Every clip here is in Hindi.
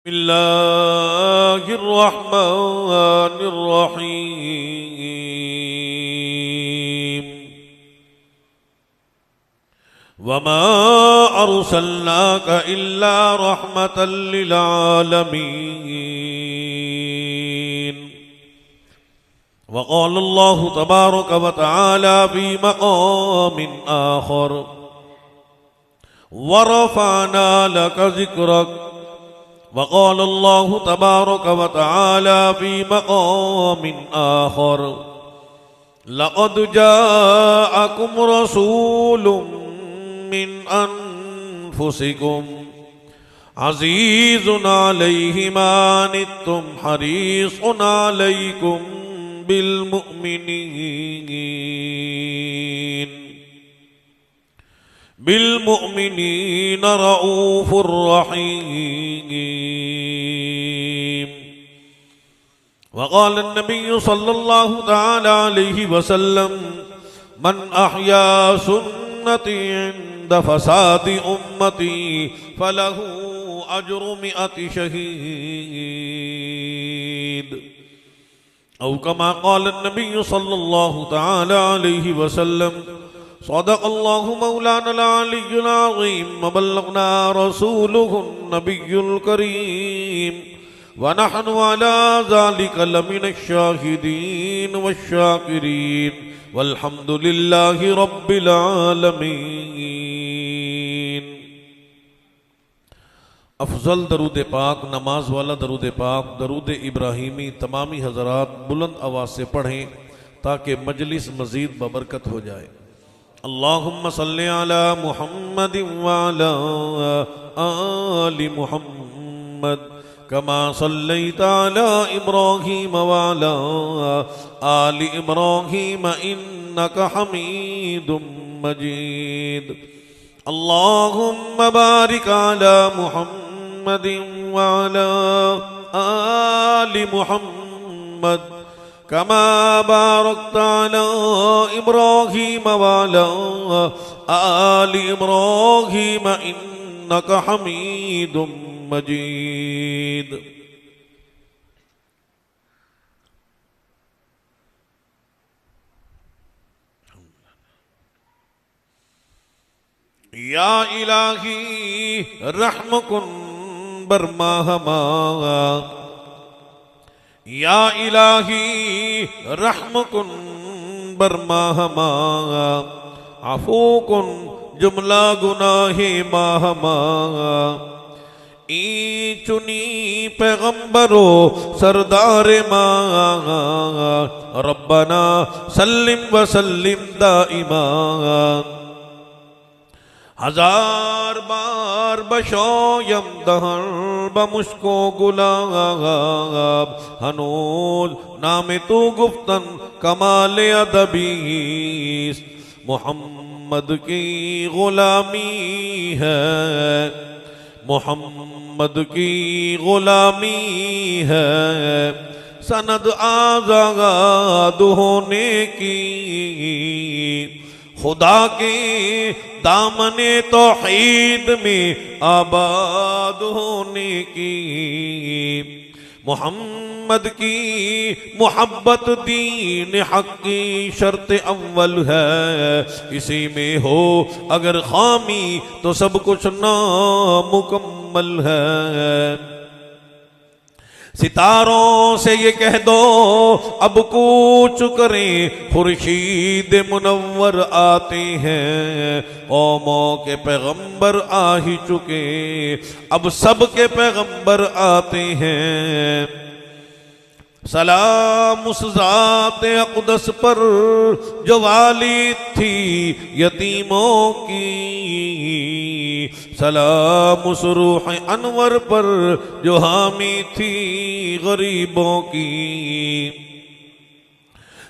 बिस्मिल्लाहिर्रहमानिर्रहीम। वमा अर्सलनाका इल्ला रहमतल लिल आलमीन। वक़ाल अल्लाहु तबारक व तआला फी मक़ामिन आखर वरफ़अना लका ज़िक्रक। वक़ाल अल्लाहु तबारक व तआला फी मक़ामिन आखर लक़द जाअकुम रसूलुम मिन अनफुसिकुम अज़ीज़ुन अलैहि मा अनित्तुम हरीसुन अलैकुम बिल मुमिनीन रऊफ़ुर रहीम। वक़ाल नबी सल्लल्लाहु तआला अलैहि वसल्लम मन अहया सुन्नती इंद फसादी उम्मती फलहु अज्रु मिअति शहीद। औ कमा क़ाल नबी सल्लल्लाहु तआला अलैहि वसल्लम सदक़ल्लाहु मौलाना अल-अलिय्युल अज़ीम व बल्लगना रसूलुहुन नबियुल करीम व नहनु अला ज़ालिका लमिनश शाहिदीन वश्शाकिरीन वल्हम्दुलिल्लाहि रब्बिल आलमीन। अफजल दरूद पाक, नमाज वाला दरूद पाक, दरूद इब्राहिमी तमामी हजरात बुलंद आवाज़ से पढ़ें ताकि मजलिस मज़ीद बबरकत हो जाए। अल्लाहुम्मा सल्लि अला मुहम्मद व अला आलि मुहम्मद कमा सल्लैता अला इब्राहीम व अला आलि इब्राहीम इन्नका हमीदुम मजीद। अल्लाहुम्मा बारिक अला मुहम्मद व अला आलि मुहम्मद कमा बारकता अला इब्राहीम व अला आलि इब्राहीम इन्नका हमीदुम मजीद। या इलाही रहमकुन बरमाहमा, या इलाही रहमकुन बरमाहमा, अफूकुन जुमला गुनाहे माहमा। ई चुनी पैगंबरो सरदार माँ रब्बना सल्लिम व सल्लिम दाइमा। हजार बार बशोयम दहर बमुश्को गुलाब हनूज नाम तू गुफ्तन कमाल अदबीस। मोहम्मद की गुलामी है, मोहम्मद की गुलामी है, सनद आज़ाद होने की, खुदा के दामने तौहीद में आबाद होने की। मोहम्मद की मोहब्बत दीन हक की शर्त अव्वल है। इसी में हो अगर खामी तो सब कुछ नामुकम्मल है। सितारों से ये कह दो अब कूच करें, खुर्शीद मुनव्वर आते हैं। कौमों के पैगंबर आ ही चुके, अब सब के पैगंबर आते हैं। सलाम उस ज़ात अक़दस पर जो वाली थी यतीमों की, सलाम उस रूह अनवर पर जो हामी थी गरीबों की।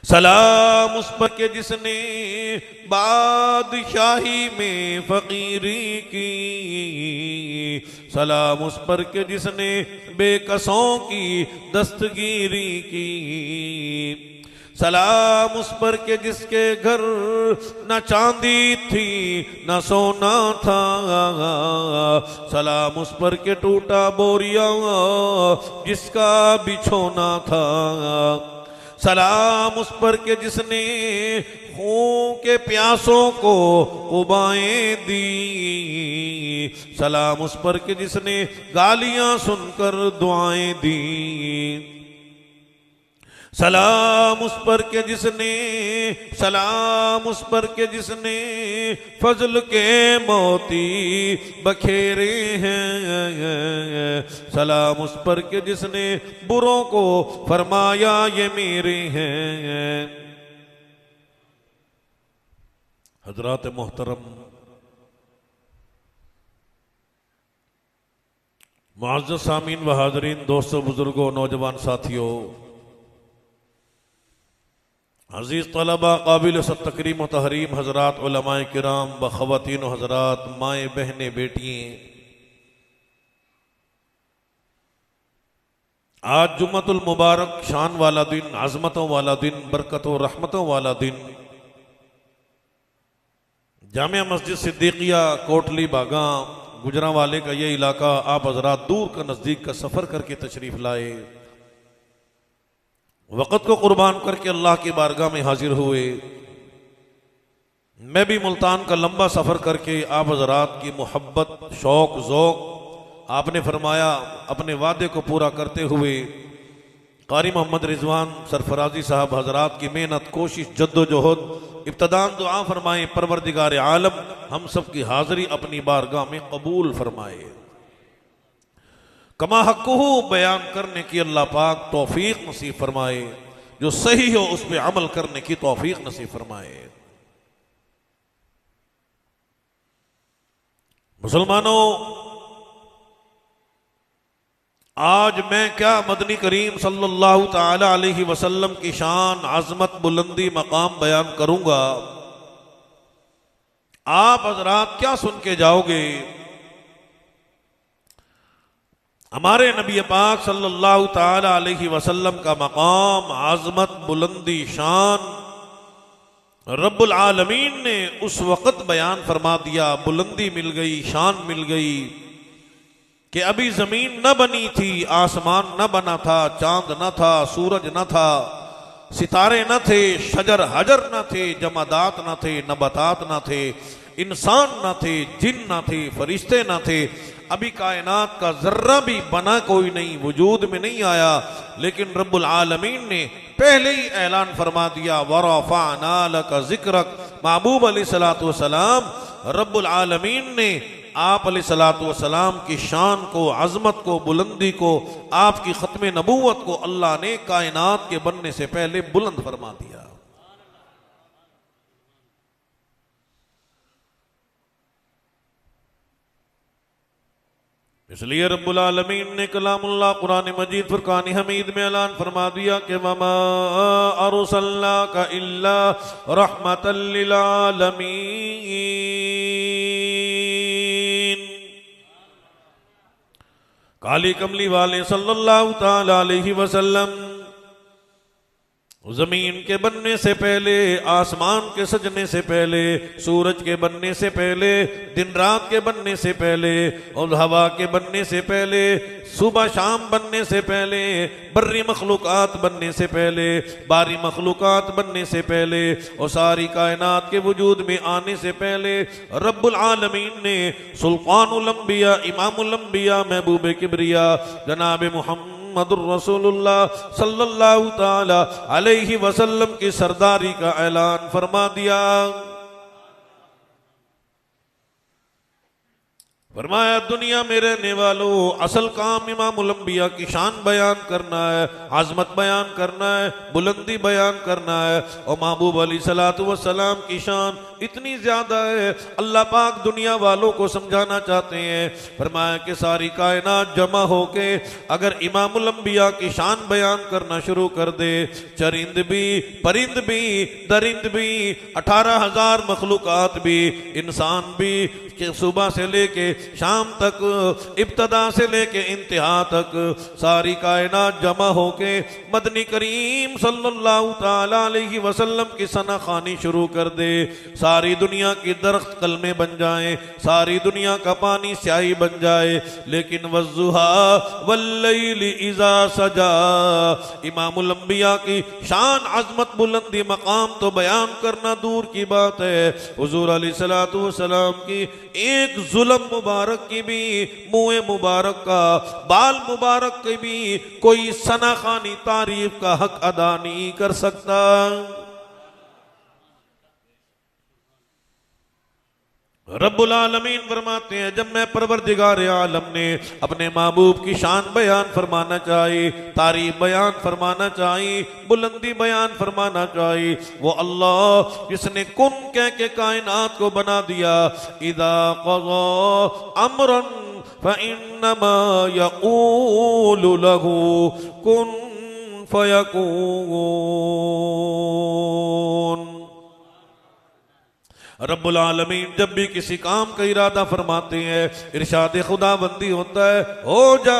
सलाम उस पर के जिसने बादशाही में फकीरी की, सलाम उस पर के जिसने बेकसों की दस्तगीरी की। सलाम उस पर के जिसके घर न चांदी थी न सोना था, सलाम उस पर के टूटा बोरिया जिसका बिछोना था, सलाम उस पर के जिसने खून के प्यासों को उबाएं दी, सलाम उस पर के जिसने गालियां सुनकर दुआएं दी, सलाम उस पर के जिसने, सलाम उस पर के जिसने फजल के मोती बखेरे हैं, सलाम उस पर के जिसने बुरों को फरमाया ये मेरे हैं। हजरात मोहतरम, मुअज़्ज़ज़ सामीन व हाज़रीन, दोस्तों, बुजुर्गों, नौजवान साथियों, अजीज तलबा, काबिल तकरीम व तहरीम हजरात, उलमाए किराम व ख़वातीन हजरात, माएँ बहनें बेटियाँ, आज जुम्मतुल मुबारक, शान वाला दिन, अज़मतों वाला दिन, बरकतों रहमतों वाला दिन, जामिया मस्जिद सिद्दीकिया कोटली बागा गुजरांवाले का ये इलाका, आप हजरात दूर का नज़दीक का सफ़र करके तशरीफ़ लाए, वक़्त को कुर्बान करके अल्लाह की बारगाह में हाजिर हुए। मैं भी मुल्तान का लंबा सफ़र करके आप हज़रात की मोहब्बत, शौक़, ज़ौक़, आपने फरमाया अपने वादे को पूरा करते हुए कारी मोहम्मद रिजवान सरफराजी साहब हज़रात की मेहनत, कोशिश, जद्दोजहद, इब्तदान दुआ फरमाएँ, परवरदिगार आलम हम सब की हाज़िरी अपनी बारगाह में कबूल फरमाए। कमा हक़्क़ुहु बयान करने की अल्लाह पाक तौफीक नसीब फरमाए, जो सही हो उस पर अमल करने की तौफीक नसीब फरमाए। मुसलमानों, आज मैं क्या मदनी करीम सल्लल्लाहु ताला अलैहि वसल्लम की शान, अज़मत, बुलंदी, मकाम बयान करूंगा। आप हज़रात क्या सुन के जाओगे? हमारे नबी पाक सल्लल्लाहु ताला अलैहि वसल्लम का मकाम, आज़मत, बुलंदी, शान रब्बुल आलमीन ने उस वक़्त बयान फरमा दिया, बुलंदी मिल गई, शान मिल गई कि अभी ज़मीन न बनी थी, आसमान न बना था, चांद न था, सूरज न था, सितारे न थे, शजर हजर न थे, जमादात न थे, नबातात न थे, इंसान न थे, जिन न थे, फरिश्ते न थे, अभी कायनात का जर्रा भी बना कोई नहीं, वजूद में नहीं आया, लेकिन रब्बुल आलमीन ने पहले ही ऐलान फरमा दिया, वरफ़अना लका ज़िक्रक। महबूब अलैहिस्सलातु वस्सलाम, रब्बुल आलमीन ने आप अलैहिस्सलातु वस्सलाम की शान को, अज़मत को, बुलंदी को, आपकी ख़त्म नबूवत को अल्लाह ने कायनात के बनने से पहले बुलंद फरमा दिया। इसलिए रब्बुल आलमीन ने कलामुल्लाह कुरान मजीद फुरकान हमीद में ऐलान फरमा दिया कि वमा अरसलनाका इल्ला रहमतल लिल आलमीन। काली कमली वाले सल्लल्लाहु ताला अलैहि वसल्लम जमीन के बनने से पहले, आसमान के सजने से पहले, सूरज के बनने से पहले, दिन रात के बनने से पहले, और हवा के बनने से पहले, सुबह शाम बनने से पहले, बर्री मखलूकात बनने से पहले, बारी मखलूकात बनने से पहले, और सारी कायनात के वजूद में आने से पहले रब्बुल आलमीन ने सुल्तानुल अंबिया, इमामुल अंबिया, महबूब किबरिया जनाब मुहम्मदुर रसूलुल्लाह सल्लल्लाहु ताला अलैहि वसल्लम की सरदारी का ऐलान फरमा दिया। फरमाया, दुनिया में रहने वालों, असल काम इमामुल अंबिया की शान बयान करना है, आज़मत बयान करना है, बुलंदी बयान करना है। और महबूब अलैहिस्सलातु वस्सलाम की शान इतनी ज्यादा है, अल्लाह पाक दुनिया वालों को समझाना चाहते हैं। फरमाया कि सारी कायनात जमा होके अगर इमामुल अंबिया की शान बयान करना शुरू कर दे, चरिंद भी, परिंद भी, दरिंद भी, 18,000 मखलूकात भी, इंसान भी, कि सुबह से लेके शाम तक, इब्तदा से लेके इंतहा तक सारी कायनात जमा होके मदनी करीम सल्लल्लाहु ताला अलैहि वसल्लम की सना खानी शुरू कर दे। सारी दुनिया की दरख्त कलमे बन जाए, सारी दुनिया का पानी स्याही बन जाए, लेकिन वज़्ज़ुहा वल्लैलि इज़ा सजा, इमामुल अंबिया की शान, अज़मत, बुलंदी, मकाम तो बयान करना दूर की बात है। हुजूर अलैहिस्सलातु वस्सलाम की एक जुल्म मुबारक की भी, मुँह मुबारक का, बाल मुबारक की भी कोई सना खानी तारीफ का हक अदा नहीं कर सकता। रब्बुल आलमीन फरमाते हैं, जब मैं परवरदिगार आलम ने अपने महबूब की शान बयान फरमाना चाहिए, तारीफ बयान फरमाना चाहिए, बुलंदी बयान फरमाना चाहिए, वो अल्लाह जिसने कुन कह के कायनात को बना दिया, इदा क़ज़ा अमरन फ़इन्नमा यक़ूलु लहू कुन फ़यकून। रब्बुल आलमीन जब भी किसी काम का इरादा फरमाते हैं, इरशाद खुदाबंदी होता है, हो जा,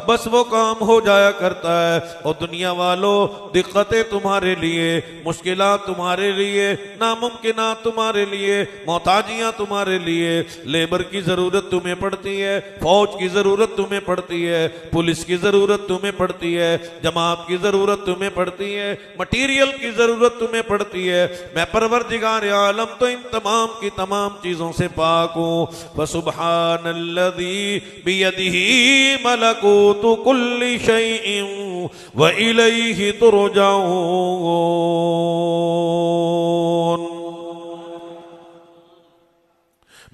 बस वो काम हो जाया करता है। और दुनिया वालों, दिक्कतें तुम्हारे लिए, मुश्किलात तुम्हारे लिए, नामुमकिनात तुम्हारे लिए, मोहताजियाँ तुम्हारे लिए, लेबर की ज़रूरत तुम्हें पड़ती है, फौज की ज़रूरत तुम्हें पड़ती है, पुलिस की ज़रूरत तुम्हें पड़ती है, जमात की ज़रूरत तुम्हें पड़ती है, मटीरियल की ज़रूरत तुम्हें पड़ती है। मैं परवरदिगार आलम तो इन तमाम की तमाम चीजों से पाक हूँ। फसुब्हानल्लज़ी बियदिही मलकूतु कुल्ली शैइन व इलैहि तुरजाऊन।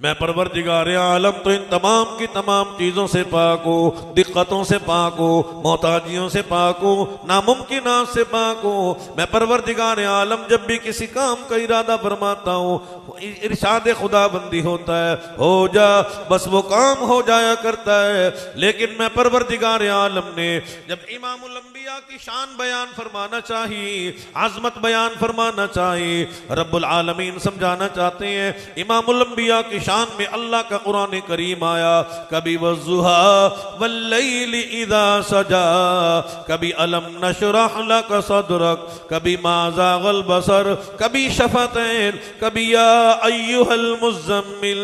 मैं परवरदिगार आलम तो इन तमाम की तमाम चीज़ों से पाक हूँ, दिक्कतों से पाक हूँ, मोहताजियों से पाक हूँ, नामुमकिनात से पाक हूँ। मैं परवरदिगार आलम जब भी किसी काम का इरादा फरमाता हूँ, इरशाद खुदाबंदी होता है, हो जा, बस वो काम हो जाया करता है। लेकिन मैं परवरदिगार आलम ने जब इमामुल अंबिया की शान बयान फरमाना चाहिए, आज़मत बयान फरमाना चाहिए, रब्बुल आलमीन समझाना चाहते हैं, इमामुल अंबिया की शान में अल्लाह का कुरान करीम आया, कभी वज़्ज़ुहा वल्लैलि इज़ा सजा, कभी अलम नशरह लक सदरक, कभी मा ज़ागल बसर, कभी शफ़तैन, कभी या अय्युहल मुज़्ज़म्मिल,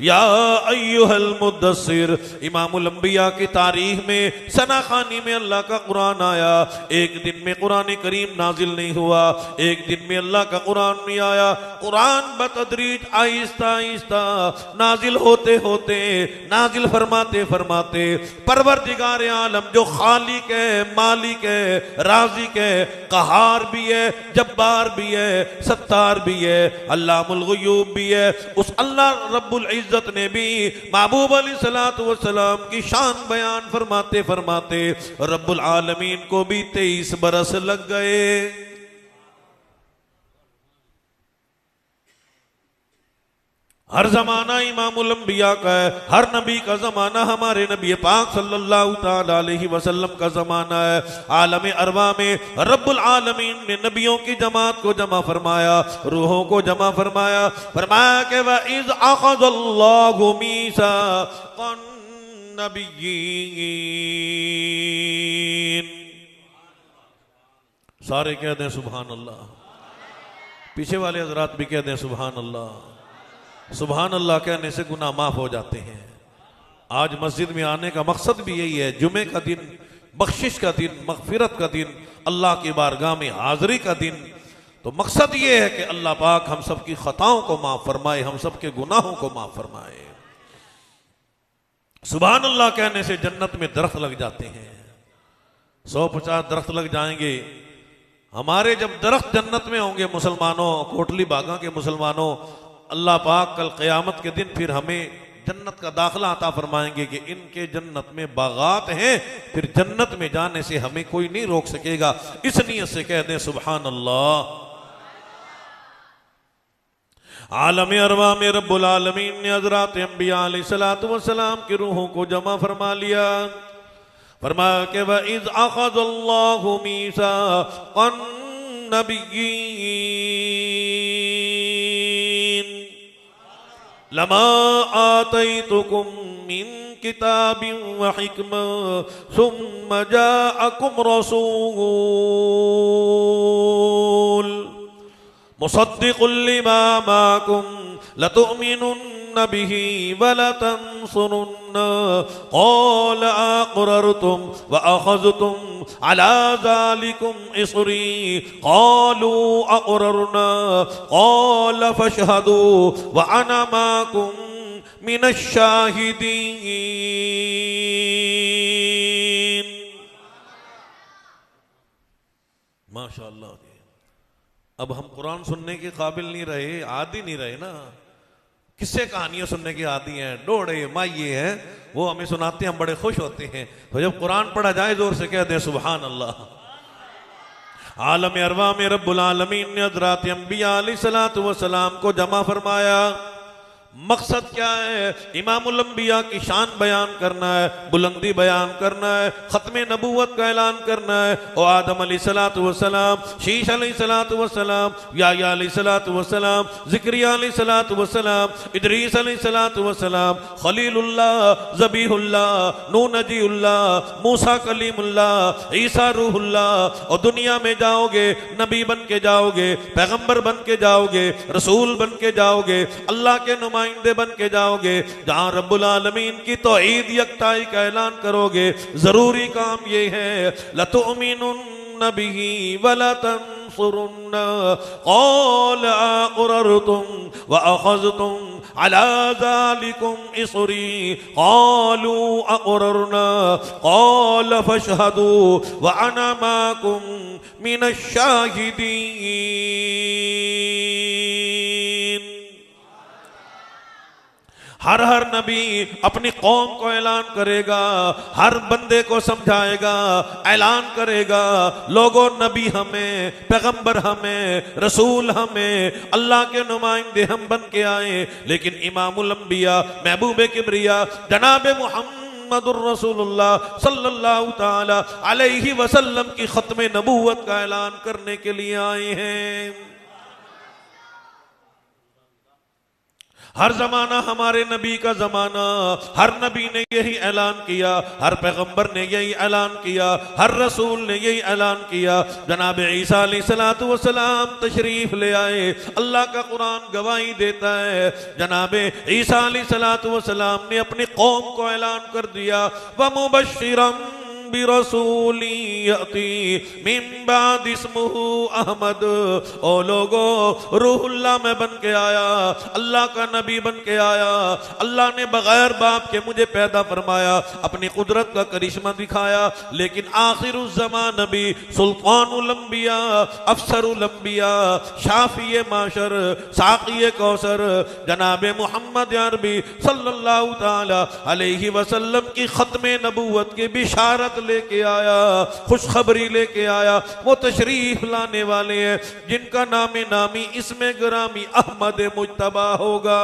या अय्युहल मुद्दस्सिर। इमामुल अंबिया की तारीख में, सना खानी में अल्लाह का कुरान आया। एक दिन में कुरान करीम नाजिल नहीं हुआ, एक दिन में अल्लाह का कुरान नहीं आया। कुरान बतदरीज, आहिस्ता आहिस्ता नाजिल होते होते, नाजिल फरमाते फरमाते, परवरदिगार आलम जो खालिक है, मालिक है, राज़िक है, कहार भी है, जब्बार भी है, सत्तार भी है, अल्लामुल गुयूब भी है, उस अल्लाह रब्बुल इज्जत ने भी महबूब अलैहिस्सलातु वस्सलाम की शान बयान फरमाते फरमाते रब्बुल आलमीन को भी 23 बरस लग गए। हर जमाना इमामुल अंबिया का है, हर नबी का जमाना हमारे नबी पाक सल्लल्लाहु ताला अलैहि वसल्लम का जमाना है। आलम अरवा में रब्बुल आलमीन ने नबियों की जमात को जमा फरमाया, रूहों को जमा फरमाया। फरमाया कि व इज़ अख़ज़ल्लाहु मीसाक़न नबिय्यीन। सारे कह दें सुभान अल्लाह, पीछे वाले हजरात भी कह दें सुभान अल्लाह। सुभान अल्लाह कहने से गुनाह माफ हो जाते हैं। आज मस्जिद में आने का मकसद भी यही है, जुमे का दिन, बख्शिश का दिन, मगफिरत का दिन, अल्लाह की बारगाह में हाजिरी का दिन। तो मकसद ये है कि अल्लाह पाक हम सब की खताओं को माफ फरमाए, हम सब के गुनाहों को माफ फरमाए। सुभान अल्लाह कहने से जन्नत में दरख्त लग जाते हैं, 150 दरख्त लग जाएंगे। हमारे जब दरख्त जन्नत में होंगे मुसलमानों, कोटली बागा के मुसलमानों, अल्लाह पाक कल क़यामत के दिन फिर हमें जन्नत का दाखिला अता फरमाएंगे कि इनके जन्नत में बागात हैं, फिर जन्नत में जाने से हमें कोई नहीं रोक सकेगा। इस नियत से कह दें सुभान अल्लाह। आलम अरवा में रब्बुल आलमीन ने हज़रात अंबिया अलैहिस्सलातु वस्सलाम की रूहों को जमा फरमा लिया। फरमाया कि व इज़ अख़ज़ल्लाहु मीसाक़न नबिय्यीन। लमा आतैतुकुम मिन किताबिन व हिकमा सुम्मा जाअकुम रसूल मुसद्दिकुल लिमा माकुम लतुमिनुन्न बिही व लतंसुरुन्ना क़ाल अक़ररतुम व अख़ज़तुम अला ज़ालिकुम इसरी क़ालू अक़ररना क़ाल फ़शहदू व अना माकुम मिनश शाहिदीन। माशाअल्लाह। अब हम कुरान सुनने के काबिल नहीं रहे, आदी नहीं रहे ना, किससे कहानियां सुनने के आदी हैं, डोड़े माइये हैं, वो हमें सुनाते हैं, हम बड़े खुश होते हैं। तो जब कुरान पढ़ा जाए जोर से कहते हैं सुभान अल्लाह। आलम अरवा में रब्बुल आलमीन ने हज़रात अंबिया अलैहिस्सलातु वस्सलाम को जमा फरमाया। मकसद क्या है? इमामुल अंबिया की शान बयान करना है, बुलंदी बयान करना है, खत्म नबूवत का ऐलान करना है। और आदम अलैहिस्सलातु वस्सलाम, शीश अलैहिस्सलातु वस्सलाम, याह्या अलैहिस्सलातु वस्सलाम, ज़िक्रिया अलैहिस्सलातु वस्सलाम, इदरीस अलैहिस्सलातु वस्सलाम, खलीलुल्लाह, ज़बीहुल्लाह, नूह नजीउल्लाह, मूसा कलीमुल्लाह, ईसा रूहुल्लाह। और दुनिया में जाओगे नबी बन के जाओगे, पैगंबर बन के जाओगे, रसूल बन के जाओगे, अल्लाह के नुमाइंदे बन के जाओगे। जहां रब्बुल आलमीन की तौहीद यकताई का ऐलान करोगे, जरूरी काम ये है लतुमिनुन्न बिही व लतंसुरुन्ना क़ाल अक़ररतुम व अख़ज़तुम अला ज़ालिकुम इसरी क़ालू अक़ररना क़ाल फ़शहदू व अना माकुम मिनश शाहिदीन। हर हर नबी अपनी कौम को ऐलान करेगा, हर बंदे को समझाएगा, ऐलान करेगा, लोगों नबी हमें, पैगंबर हमें, रसूल हमें, अल्लाह के नुमाइंदे हम बन के आए। लेकिन इमामुल अंबिया, महबूब किबरिया, जनाब मुहम्मदुर रसूलुल्लाह सल्लल्लाहु ताला अलैहि वसल्लम की खत्म नबूवत का ऐलान करने के लिए आए हैं। हर जमाना हमारे नबी का जमाना, हर नबी ने यही ऐलान किया, हर पैगंबर ने यही ऐलान किया, हर रसूल ने यही ऐलान किया। जनाब ईसा अलैहिस्सलातु वस्सलाम तशरीफ ले आए, अल्लाह का कुरान गवाही देता है। जनाब ईसा अलैहिस्सलातु वस्सलाम ने अपनी कौम को ऐलान कर दिया, व मुबश्शिरम बिरसूली यअती मिन बाद इस्मुहु अहमद। ओ लोगो, रूहुल्लाह में बन के आया, अल्लाह का नबी बन के आया। अल्लाह ने बगैर बाप के मुझे पैदा फरमाया, अपनी कुदरत का करिश्मा दिखाया। लेकिन आखिरुज़्ज़मा नबी, सुल्तानुल अंबिया, अफसरुल अंबिया, शाफिए माशर, साक़िए कौसर, जनाब मुहम्मद अरबी सल्लल्लाहु ताला अलैहि वसल्लम की खत्म नबूवत की बिशारत लेके आया, खुशखबरी लेके आया। वो तशरीफ लाने वाले हैं जिनका नामे नामी इसमें ग्रामी अहमद मुज्तबा होगा।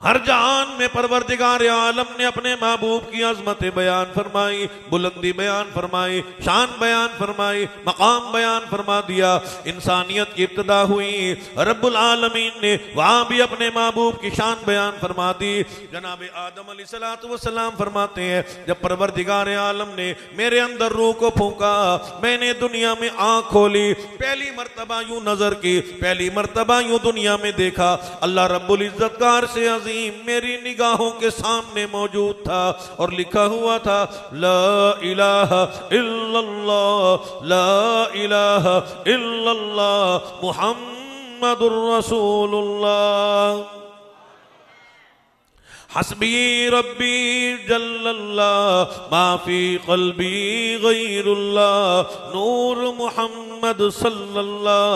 हर जहान में परवरदिगार आलम ने अपने महबूब की अजमत बयान फरमाई, बुलंदी बयान फरमाई, शान बयान फरमाई, मकाम बयान फरमा दिया। इंसानियत की इब्तिदा हुई, रब्बुल आलमीन ने वहां भी अपने महबूब की शान बयान फरमा दी। जनाब आदम अलैहिस्सलातु वस्सलाम फरमाते हैं, जब परवरदिगार आलम ने मेरे अंदर रूह को फूंका, मैंने दुनिया में आंख खोली, पहली मर्तबा यूं नजर की, पहली मर्तबा यूं दुनिया में देखा, अल्लाह रब्बुल इज्जत का अर्श अज़ीम मेरी निगाहों के सामने मौजूद था और लिखा हुआ था ला इलाहा इल्लल्लाह, ला इलाहा इल्लल्लाह मुहम्मदुर रसूलुल्लाह। हस्बी रब्बी जल्लल्लाह माफी क़ल्बी गैरुल्लाह, नूर मुहम्मद सल्लल्लाह,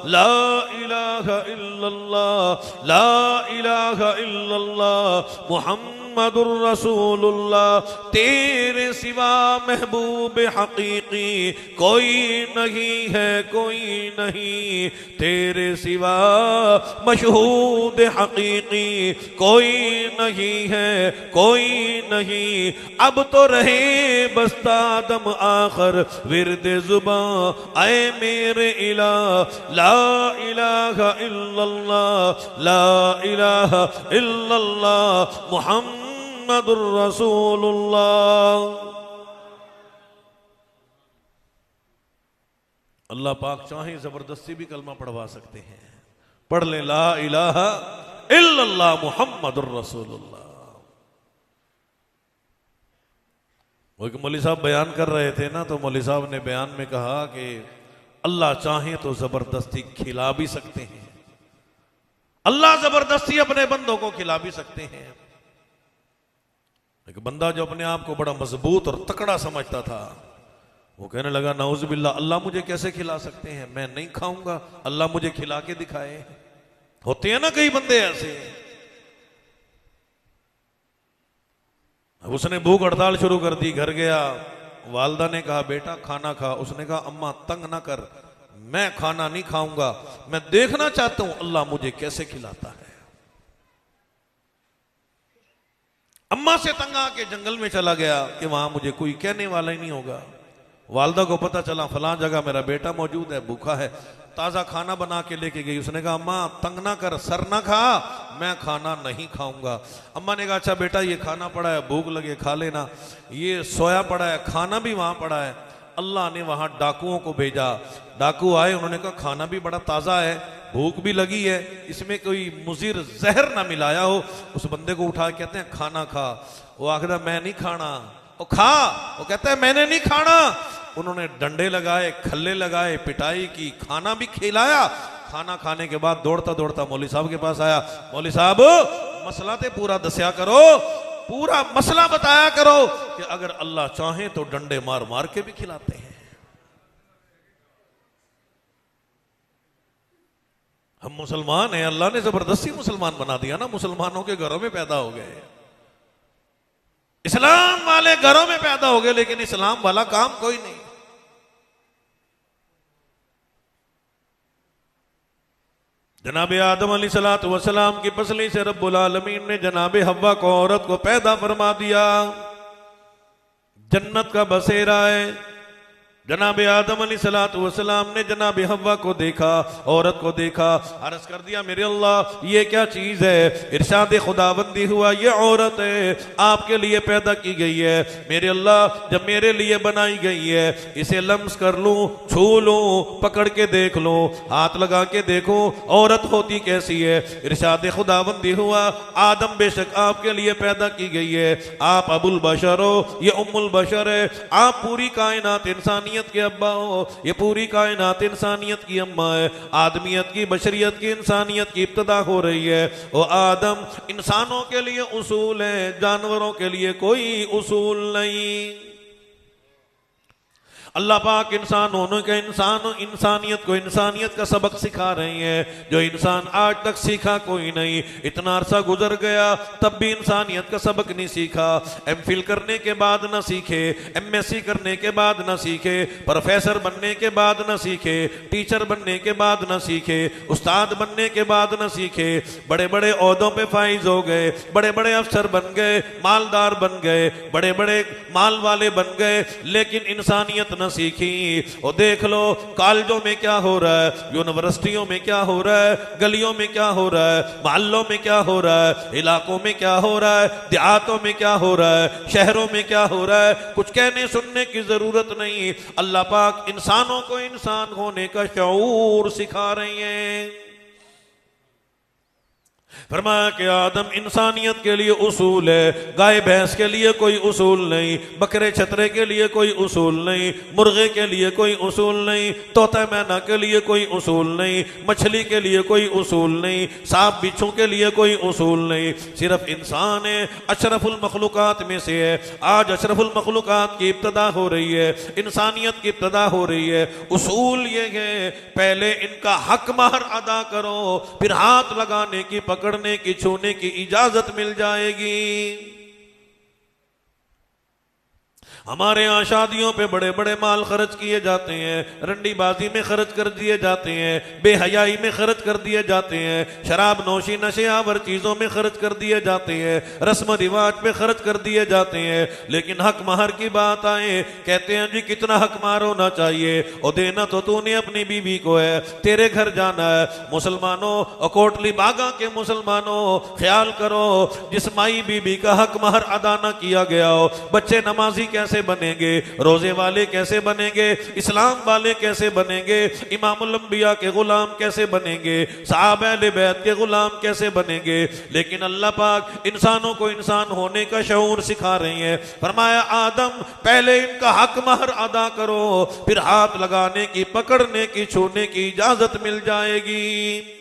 ला इलाहा इल्लल्लाह, ला इलाहा इल्लल्लाह मुहम्मद मुहम्मदुर रसूलुल्लाह, तेरे सिवा महबूब हकीकी कोई नहीं है, कोई नहीं, तेरे सिवा मशहूद हकीकी कोई नहीं है, कोई नहीं। अब तो रहे बस्ता दम आखिर विरद जुबां आए मेरे इला, ला इलाहा इल्लल्लाह, ला इलाहा इल्लल्लाह मुहम्मदुर रसूलुल्लाह। अल्लाह पाक चाहे जबरदस्ती भी कलमा पढ़वा सकते हैं, पढ़ ले ला इलाहा इल्लल्लाह मुहम्मदुर रसूलुल्लाह। वो एक मौलवी साहब बयान कर रहे थे ना, तो मौलवी साहब ने बयान में कहा कि अल्लाह चाहे तो जबरदस्ती खिला भी सकते हैं, अल्लाह जबरदस्ती अपने बंदों को खिला भी सकते हैं। एक बंदा जो अपने आप को बड़ा मजबूत और तकड़ा समझता था, वो कहने लगा नाउज़ुबिल्लाह, अल्लाह मुझे कैसे खिला सकते हैं, मैं नहीं खाऊंगा, अल्लाह मुझे खिला के दिखाए। होते हैं ना कई बंदे ऐसे। उसने भूख हड़ताल शुरू कर दी, घर गया, वालदा ने कहा बेटा खाना खा, उसने कहा अम्मा तंग ना कर, मैं खाना नहीं खाऊंगा, मैं देखना चाहता हूं अल्लाह मुझे कैसे खिलाता है। अम्मा से तंग आके जंगल में चला गया कि वहां मुझे कोई कहने वाला ही नहीं होगा। वालदा को पता चला फलां जगह मेरा बेटा मौजूद है, भूखा है, ताजा खाना बना के लेके गई। उसने कहा अम्मा तंग ना कर, सर ना खा, मैं खाना नहीं खाऊंगा। अम्मा ने कहा अच्छा बेटा ये खाना पड़ा है, भूख लगे खा लेना, ये सोया पड़ा है, खाना भी वहां पड़ा है। अल्लाह ने वहां डाकुओं को भेजा, डाकू आए, उन्होंने कहा खाना भी बड़ा ताजा है, भूख भी लगी है, इसमें कोई मुजीर जहर ना मिलाया हो। उस बंदे को उठा के कहते हैं खाना खा, वो आखिर मैं नहीं खाना, वो खा, वो कहता है मैंने नहीं खाना। उन्होंने डंडे लगाए, खल्ले लगाए, पिटाई की, खाना भी खिलाया। खाना खाने के बाद दौड़ता दौड़ता मौलवी साहब के पास आया, मौलवी साहब मसला ते पूरा दस्या करो, पूरा मसला बताया करो कि अगर अल्लाह चाहे तो डंडे मार मार के भी खिलाते हैं। हम मुसलमान हैं, अल्लाह ने जबरदस्ती मुसलमान बना दिया ना, मुसलमानों के घरों में पैदा हो गए, इस्लाम वाले घरों में पैदा हो गए, लेकिन इस्लाम वाला काम कोई नहीं। जनाबे आदम अलैहिस्सलातु वस्सलाम की पसली से रब्बुल आलमीन ने जनाबे हव्वा को, औरत को पैदा फरमा दिया। जन्नत का बसेरा है। जनाबे आदम अलैहिस्सलातु वस्सलाम ने जनाबे हव्वा को देखा, औरत को देखा, अर्ज कर दिया मेरे अल्लाह ये क्या चीज है। इरशाद खुदाबंदी हुआ ये औरत है, आपके लिए पैदा की गई है। मेरे अल्लाह जब मेरे लिए बनाई गई है, इसे लम्स कर लूं, छू लूं, पकड़ के देख लूं, हाथ लगा के देखूं औरत होती कैसी है। इरशाद खुदाबंदी हुआ आदम बेशक आपके लिए पैदा की गई है, आप अबुल बशर हो, ये उम्मुल बशर है, आप पूरी कायनात इंसानी के अब्बा हो, ये पूरी कायनात इंसानियत की अम्मा है। आदमियत की, बशरियत की, इंसानियत की इब्तदा हो रही है। ओ आदम इंसानों के लिए उसूल है, जानवरों के लिए कोई उसूल नहीं। अल्लाह पाक इंसानों के इंसानियत को इंसानियत का सबक सिखा रही है, जो इंसान आज तक सीखा कोई नहीं। इतना अरसा गुजर गया तब भी इंसानियत का सबक नहीं सीखा। एमफिल करने के बाद ना सीखे, एमएससी करने के बाद ना सीखे, प्रोफेसर बनने के बाद ना सीखे, टीचर बनने के बाद ना सीखे, उस्ताद बनने के बाद ना सीखे। बड़े बड़े ओहदों पे फाइज हो गए, बड़े बड़े अफसर बन गए, मालदार बन गए, बड़े बड़े माल वाले बन गए, लेकिन इंसानियत न सीखी। और देख लो कॉलेजों में क्या हो रहा है, यूनिवर्सिटियों में क्या हो रहा है, गलियों में क्या हो रहा है, मोहल्लों में क्या हो रहा है, इलाकों में क्या हो रहा है, देहातों में क्या हो रहा है, शहरों में क्या हो रहा है, कुछ कहने सुनने की जरूरत नहीं। अल्लाह पाक इंसानों को इंसान होने का शऊर सिखा रही है। फरमाया कि आदम इंसानियत के लिए उसूल है, गाय भैंस के लिए कोई उसूल नहीं, बकरे छतरे के लिए कोई उसूल नहीं, मुर्गे के लिए कोई उसूल नहीं, तोता मैना के लिए कोई उसूल नहीं, मछली के लिए कोई उसूल नहीं, सांप बिच्छू के लिए कोई उसूल नहीं। सिर्फ इंसान है, अशरफुल मखलूकात में से है। आज अशरफुल मखलूकात की इब्तदा हो रही है, इंसानियत की इब्तदा हो रही है। उसूल ये है पहले इनका हक महर अदा करो, फिर हाथ लगाने की, पकड़ने की, छूने की इजाजत मिल जाएगी। हमारे यहाँ शादियों पे बड़े बड़े माल खर्च किए जाते हैं, रंडीबाजी में खर्च कर दिए जाते हैं, बेहयाई में खर्च कर दिए जाते हैं, शराब नोशी नशे आवर चीजों में खर्च कर दिए जाते हैं, रस्म रिवाज पे खर्च कर दिए जाते हैं। लेकिन हक महर की बात आए, कहते हैं जी कितना हक महर होना चाहिए, और देना तो तूने अपनी बीवी को है, तेरे घर जाना है। मुसलमानों और कोटली बागा के मुसलमानों, ख्याल करो, जिस माई बीबी का हक महर अदा न किया गया हो, बच्चे नमाजी कैसे बनेंगे, रोजे वाले कैसे बनेंगे, इस्लाम वाले कैसे बनेंगे, इमामुल अंबिया के गुलाम कैसे बनेंगे, साहब अहले बैत के गुलाम कैसे बनेंगे। लेकिन अल्लाह पाक इंसानों को इंसान होने का शऊर सिखा रही है। फरमाया आदम पहले इनका हक महर अदा करो, फिर हाथ लगाने की, पकड़ने की, छूने की इजाजत मिल जाएगी।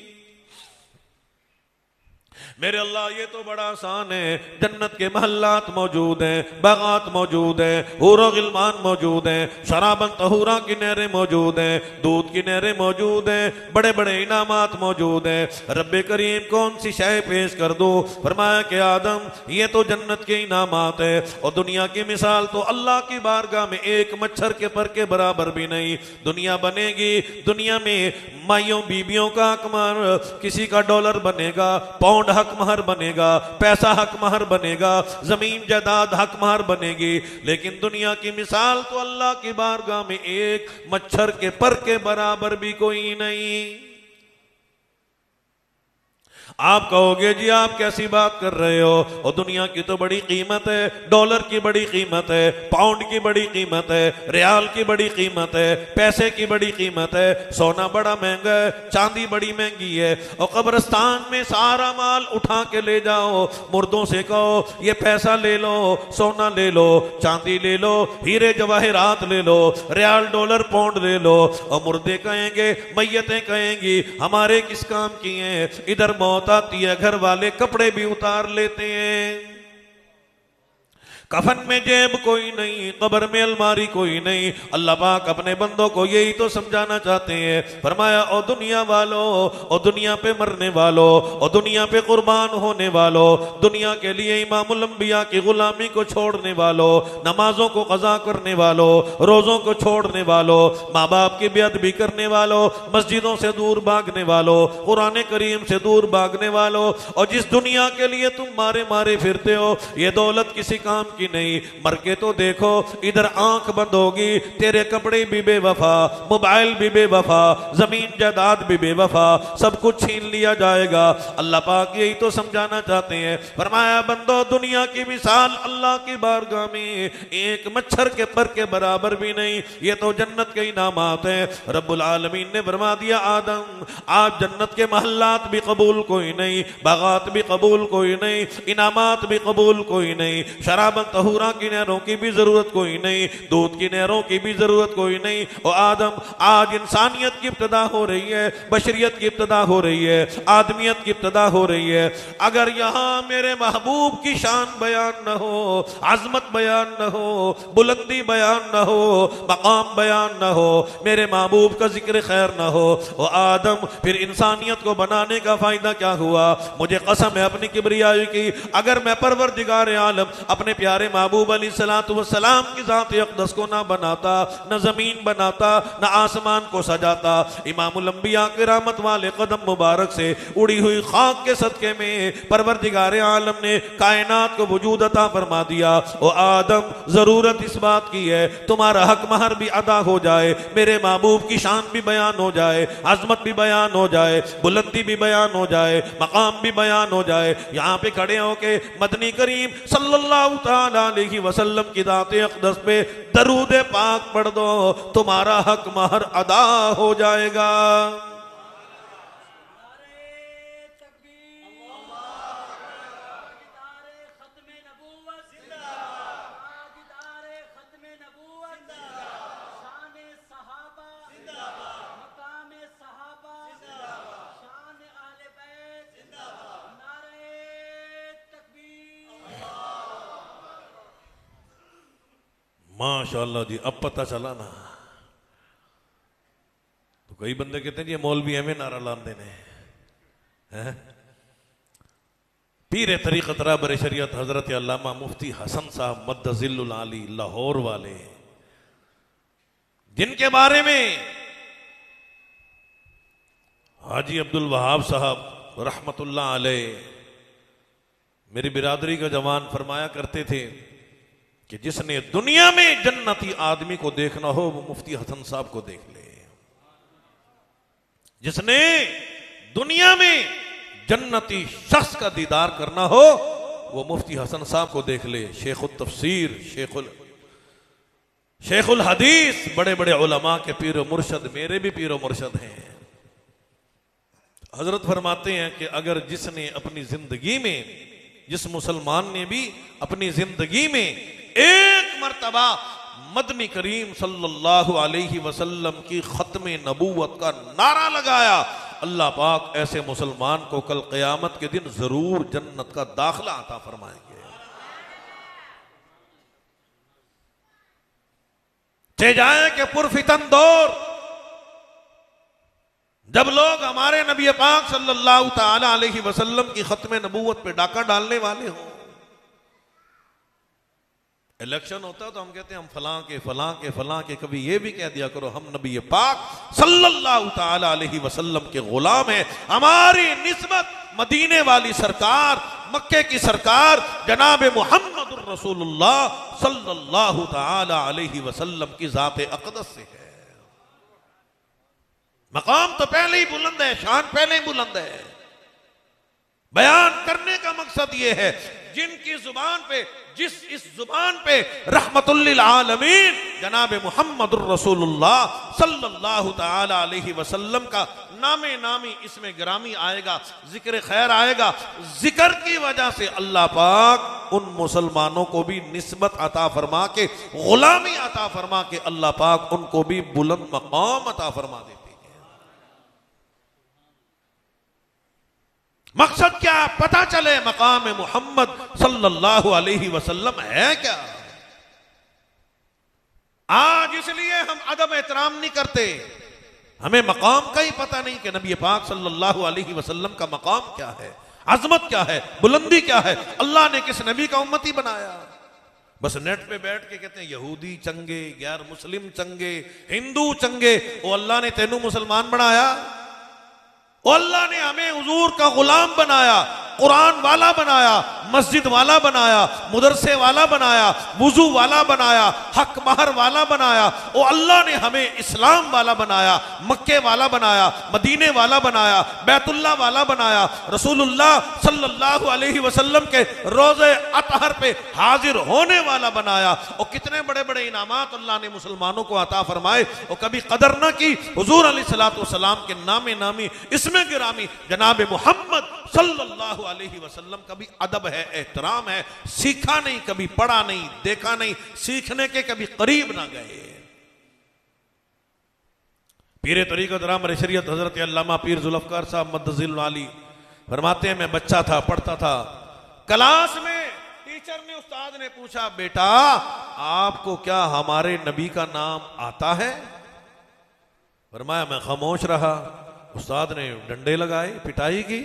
मेरे अल्लाह ये तो बड़ा आसान है। जन्नत के महल्लात मौजूद हैं, बागात मौजूद हैं, हूर गिलमान मौजूद हैं, शराबन तहूरा की नहरें मौजूद हैं, दूध की नहरें मौजूद हैं, बड़े बड़े इनामात मौजूद हैं। रब्बे करीम कौन सी शय पेश कर दो? फरमाया कि आदम ये तो जन्नत के इनामात है, और दुनिया की मिसाल तो अल्लाह की बारगाह में एक मच्छर के पर के बराबर भी नहीं। दुनिया बनेगी, दुनिया में माइयों बीबियों का हक महर, किसी का डॉलर बनेगा, पाउंड हक महर बनेगा, पैसा हक महर बनेगा, जमीन जायदाद हक महर बनेगी। लेकिन दुनिया की मिसाल तो अल्लाह की बारगाह में एक मच्छर के पर के बराबर भी कोई नहीं। आप कहोगे जी आप कैसी बात कर रहे हो, और दुनिया की तो बड़ी कीमत है, डॉलर की बड़ी कीमत है, पाउंड की बड़ी कीमत है, रियाल की बड़ी कीमत है, पैसे की बड़ी कीमत है, सोना बड़ा महंगा है, चांदी बड़ी महंगी है। और कब्रिस्तान में सारा माल उठा के ले जाओ, मुर्दों से कहो ये पैसा ले लो, सोना ले लो, चांदी ले लो, हीरे जवाहरात ले लो, रियाल डॉलर पाउंड ले लो, और मुर्दे कहेंगे, मैयतें कहेंगी हमारे किस काम की हैं। इधर मौत आती है, घर वाले कपड़े भी उतार लेते हैं, कफन में जेब कोई नहीं, कब्र में अलमारी कोई नहीं। अल्लाह पाक अपने बंदों को यही तो समझाना चाहते हैं। फरमाया ओ दुनिया वालों, ओ दुनिया पे मरने वालों, ओ दुनिया पे कुर्बान होने वालों, दुनिया के लिए इमामुल अंबिया की गुलामी को छोड़ने वालों, नमाजों को कज़ा करने वालों, रोजों को छोड़ने वालों, माँ बाप की बेअदबी करने वालों, मस्जिदों से दूर भागने वालों, कुरान करीम से दूर भागने वालों, और जिस दुनिया के लिए तुम मारे मारे फिरते हो, ये दौलत किसी काम की नहीं। मर के तो देखो, इधर आंख बंद होगी, तेरे कपड़े भी बेवफा, मोबाइल भी बेवफा, जमीन जायदाद भी बेवफा, सब कुछ छीन लिया जाएगा। अल्लाह पाक यही तो समझाना चाहते हैं। फरमाया बंदो दुनिया की मिसाल अल्लाह की बारगाह में एक मच्छर के पर के बराबर भी नहीं। ये तो जन्नत के इनामात हैं। रब्बुल आलमीन ने फरमा दिया आदम आज जन्नत के महल्लात भी कबूल कोई नहीं, बागात भी कबूल कोई नहीं, इनामात भी कबूल कोई नहीं, शराबन तहूरा की नहरों की भी जरूरत कोई नहीं, दूध की नहरों की भी जरूरत कोई नहीं। और आदम आज इंसानियत की इब्तिदा हो रही है, बशरियत की इब्तिदा हो रही है, आदमियत की इब्तिदा हो रही है। अगर यहाँ मेरे महबूब की शान बयान न हो, अजमत बयान न हो, बुलंदी बयान न हो, मकाम बयान न हो, मेरे महबूब का जिक्र खैर न हो, और आदम फिर इंसानियत को बनाने का फायदा क्या हुआ? मुझे कसम है अपनी किबरियाई की, अगर मैं परवरदिगार आलम अपने प्यारे महबूब अलैहिस्सलातु वस्सलाम की ज़ात अक़दस को ना बनाता, न जमीन बनाता, न आसमान को सजाता, इमामुल अंबिया के रहमत वाले कदम मुबारक से उड़ी हुई खाक के सदके में परवरदिगार आलम ने कायनात को वजूद अता फरमा दिया। ओ आदम जरूरत इस बात की है तुम्हारा हक महर भी अदा हो जाए, मेरे महबूब की शान भी बयान हो जाए, अजमत भी बयान हो जाए, बुलंदी भी बयान हो जाए, मकाम भी बयान हो जाए। यहाँ पे खड़े होके मदनी करीम सल्लल्लाहु ताला अलैहि वसल्लम की ज़ात अक़दस पे दरूद पाक पढ़ दो, तुम्हारा हक महर अदा हो जाएगा। माशाअल्लाह जी, अब पता चला ना। तो कई बंदे कहते हैं जी मौलवी हमें नारा लाने ने हैं, पीर तरीक़त रहबर शरीयत हजरत अल्लामा मुफ्ती हसन साहब मद्दजिल्लुल आली लाहौर वाले, जिनके बारे में हाजी अब्दुल वहाब साहब रहमतुल्लाह अलैह मेरी बिरादरी का जवान फरमाया करते थे कि जिसने दुनिया में जन्नती आदमी को देखना हो वो मुफ्ती हसन साहब को देख ले। जिसने दुनिया में जन्नती शख्स का दीदार करना हो वो मुफ्ती हसन साहब को देख ले। शेखुल तफसीर, शेखुल हदीस, बड़े बड़े उलमा के पीर व मुर्शद, मेरे भी पीर व मुर्शद हैं। हजरत फरमाते हैं कि अगर जिसने अपनी जिंदगी में, जिस मुसलमान ने भी अपनी जिंदगी में एक मर्तबा मदनी करीम सल्लल्लाहु अलैहि वसल्लम की खत्म नबूवत का नारा लगाया, अल्लाह पाक ऐसे मुसलमान को कल क़यामत के दिन जरूर जन्नत का दाखिला अता फरमाएंगे। चे जाए कि पुरफितन दौर, जब लोग हमारे नबी पाक सल्लल्लाहु ताला अलैहि वसल्लम की खत्म नबूवत पे डाका डालने वाले हों। इलेक्शन होता है तो हम कहते हैं हम फलां के, कभी ये भी कह दिया करो हम नबी पाक सल्लल्लाहु ताला अलैहि वसल्लम के गुलाम हैं। हमारी निस्बत मदीने वाली सरकार, मक्के की सरकार जनाब मुहम्मदुर रसूलुल्लाह सल्लल्लाहु ताला अलैहि वसल्लम की जाते अक़दस से है। मकाम तो पहले ही बुलंद है, शान पहले ही बुलंद है। बयान करने का मकसद यह है जिनकी जुबान पे, इस जुबान पे रहमतुल लिल आलमीन जनाब मुहम्मदुर रसूलुल्लाह सल्लल्लाहु ताला अलैहि वसल्लम का नामे नामी इसमें गिरामी आएगा, जिक्र खैर आएगा। जिक्र की वजह से अल्लाह पाक उन मुसलमानों को भी निस्बत अता फरमा के, गुलामी अता फरमा के अल्लाह पाक उनको भी बुलंद मकाम अता फरमा देते हैं। मकसद क्या? पता चले मकाम मुहम्मद सल्लल्लाहु अलैहि वसल्लम है क्या। आज इसलिए हम अदब एहतराम नहीं करते, हमें मकाम का ही पता नहीं कि नबी पाक सल्लल्लाहु अलैहि वसल्लम का मकाम क्या है, अजमत क्या है, बुलंदी क्या है, अल्लाह ने किस नबी का उम्मती बनाया। बस नेट पे बैठ के कहते हैं यहूदी चंगे, गैर मुस्लिम चंगे, हिंदू चंगे। ओ अल्लाह ने तेनू मुसलमान बनाया, अल्लाह ने हमें हुजूर का गुलाम बनाया, कुरान वाला बनाया, मस्जिद वाला बनाया, मुदरसे वाला बनाया, वुजू वाला बनाया, हक महर वाला बनाया। ओ अल्लाह ने हमें इस्लाम वाला बनाया, मक्के वाला बनाया, मदीने वाला बनाया, बैतुल्लाह वाला बनाया, रसूलुल्लाह सल्लल्लाहु अलैहि वसल्लम के रोज़े अतहर पे हाजिर होने वाला बनाया। और कितने बड़े बड़े इनामात अल्लाह ने मुसलमानों को अता फरमाए और कभी कदर न की। हुजूर अलैहिस्सलातु वस्सलाम के नामे नामी इसमें गिरामी जनाब मुहम्मद सल्लल्लाहु अलैहि वसल्लम का भी अदब है, एहतराम है। सीखा नहीं, कभी पढ़ा नहीं, देखा नहीं, सीखने के कभी करीब ना गए। पीर तरीक़त रहबर शरीयत हजरत अल्लामा पीर जुल्फ़कार साहब मद्दजिल्लुल आली फरमाते हैं, मैं बच्चा था, पढ़ता था, क्लास में टीचर ने, उस्ताद ने पूछा, बेटा आपको क्या हमारे नबी का नाम आता है? फरमाया मैं खामोश रहा। उस्ताद ने डंडे लगाए, पिटाई की,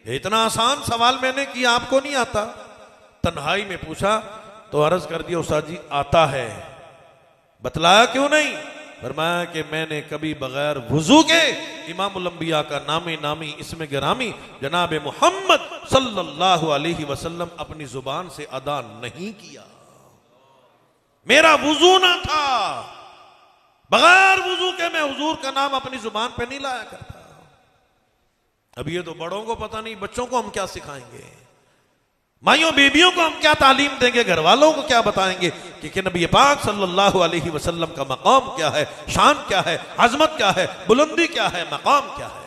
इतना आसान सवाल मैंने किया, आपको नहीं आता? तन्हाई में पूछा तो अर्ज कर दिया, उस्ताद जी आता है। बतलाया क्यों नहीं? फरमाया कि मैंने कभी बगैर वुजू के इमामुल अंबिया का नामे नामी इसमें गिरामी जनाब मुहम्मद सल्लल्लाहु अलैहि वसल्लम अपनी जुबान से अदा नहीं किया। मेरा वुजू ना था, बगैर वुजू के मैं हुजूर का नाम अपनी जुबान पे नहीं लाया करता। अब ये तो बड़ों को पता नहीं, बच्चों को हम क्या सिखाएंगे, माइयों बीबियों को हम क्या तालीम देंगे, घर वालों को क्या बताएंगे कि नबी पाक सल्लल्लाहु अलैहि वसल्लम का मकाम क्या है, शान क्या है, अजमत क्या है, बुलंदी क्या है, मकाम क्या है।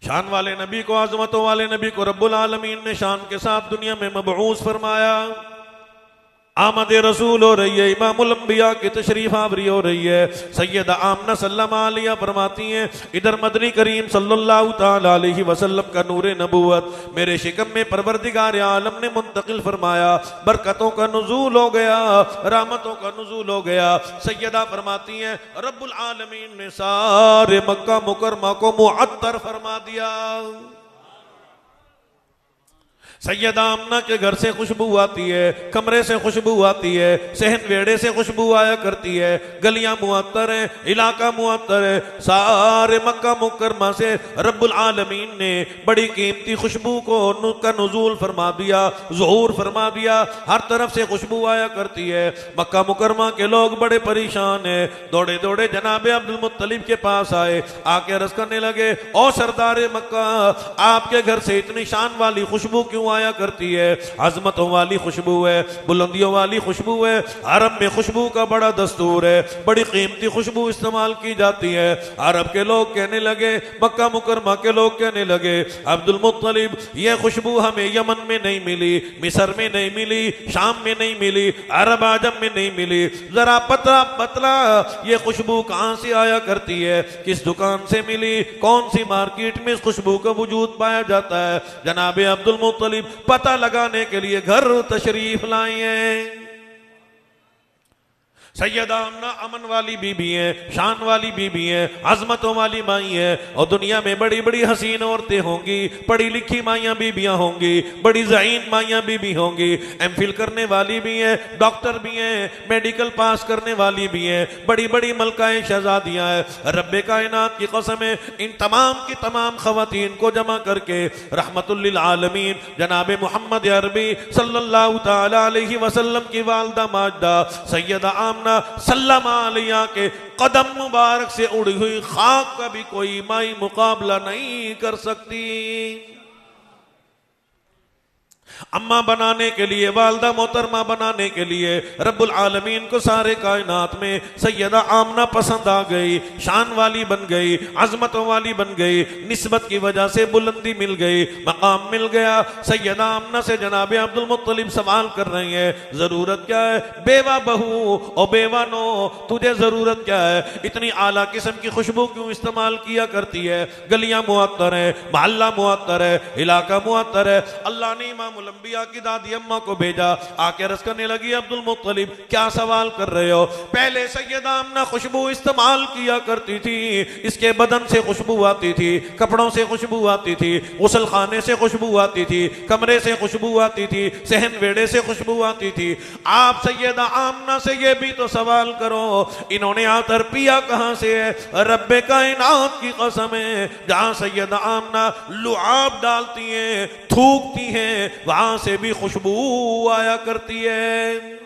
शान वाले नबी को, अजमतों वाले नबी को रब्बुल आलमीन ने शान के साथ दुनिया में मबऊस फरमाया। आमद रसूल हो रही है, इमामुल अंबिया की तशरीफ आवरी हो रही है। सैयदा आमना सल्लल्लाहु अलैहा फरमाती हैं, इधर मदनी करीम सल्लल्लाहु ताला अलैहि वसल्लम का नूरे नबूवत मेरे शिकम में परवरदिगार आलम ने मुंतकिल फरमाया, बरकतों का नुज़ूल हो गया, रहमतों का नुज़ूल हो गया। सैयदा फरमाती हैं, रब्बुल आलमीन ने सारे मक्का मुकरमा को मुअत्तर फरमा दिया। सैयदा आमना के घर से खुशबू आती है, कमरे से खुशबू आती है, सहन वेड़े से खुशबू आया करती है, गलियां मुअत्तर है, इलाका मुअत्तर है। सारे मक्का मुकरमा से रब्बुल आलमीन ने बड़ी कीमती खुशबू का नुज़ूल फरमा दिया, ज़ुहूर फरमा दिया। हर तरफ से खुशबू आया करती है। मक्का मुकरमा के लोग बड़े परेशान है, दौड़े दौड़े जनाबे अब्दुल मुत्तलिब के पास आए, आके अर्ज़ करने लगे, ओ सरदार मक्का, आपके घर से इतनी शान वाली खुशबू क्यों आया करती है? अजमतों वाली खुशबू है, बुलंदियों वाली खुशबू है। अरब में खुशबू का बड़ा दस्तूर है, बड़ी कीमती खुशबू इस्तेमाल की जाती है। अरब के लोग कहने लगे, मक्का मुकरमा के लोग कहने लगे, अब्दुल मुत्तलिब, ये खुशबू हमें यमन में नहीं मिली, मिस्र में नहीं मिली, शाम में नहीं मिली, अरब आजम में नहीं मिली, जरा पतला पतला ये खुशबू कहां से आया करती है, किस दुकान से मिली, कौन सी मार्केट में इस खुशबू का वजूद पाया जाता है? जनाबे अब्दुल मुत्तलिब पता लगाने के लिए घर तशरीफ लाए हैं। सैयदा आमना अमन वाली बीबी है, शान वाली बीबी है, अजमतों वाली माई है। और दुनिया में बड़ी बड़ी हसीन औरतें होंगी, पढ़ी लिखी माइयां बीबियां होंगी, बड़ी ज़हीन माइयां बीबी होंगी, एमफिल करने वाली भी हैं, डॉक्टर भी हैं, मेडिकल पास करने वाली भी हैं, बड़ी बड़ी मलकाएं शहजादियां हैं। रब्बे कायनात की कसम है, इन तमाम की तमाम खवातीन को जमा करके रहमतुल लिल आलमीन जनाबे मोहम्मद अरबी सल्लल्लाहु ताला अलैहि वसल्लम की वालदा माजदा सैयदा सल्लल्लाहु अलैहा के कदम मुबारक से उड़ी हुई खाक का भी कोई माई मुकाबला नहीं कर सकती। अम्मा बनाने के लिए, वालदा मोहतरमा बनाने के लिए रब्बुल आलमीन को सारे कायनात में सैयदा आमना पसंद आ गई, शान वाली बन गई, अजमतों वाली बन गई, निस्बत की वजह से बुलंदी मिल गई, मकाम मिल गया। सैयदा आमना से जनाबे अब्दुल मुत्तलिब सवाल कर रही है, जरूरत क्या है? बेवा बहू और बेवा नो, तुझे जरूरत क्या है? इतनी आला किस्म की खुशबू क्यों इस्तेमाल किया करती है? गलियां मुअत्तर है, मोहल्ला मुअत्तर है, इलाका मुअत्तर है। अल्लाह ने इमाम अंबिया की दादी अम्मा को भेजा, आके अर्ज़ करने लगी, अब्दुल मुत्तलिब क्या सवाल कर रहे हो? पहले सैयदा आमना खुशबू इस्तेमाल किया करती थी, इसके बदन से खुशबू आती थी, कपड़ों से खुशबू आती थी, गुसल खाने से खुशबू आती थी, कमरे से खुशबू आती थी, सहन वेड़े से खुशबू आती थी। आप सैयदा आमना से ये भी तो सवाल करो, इन्होंने आतर पिया कहां से है? रब्बे कायनात की कसम है, जहां सैयदा आमना लुआब डालती हैं, थूकती हैं, वहां से भी खुशबू आया करती है।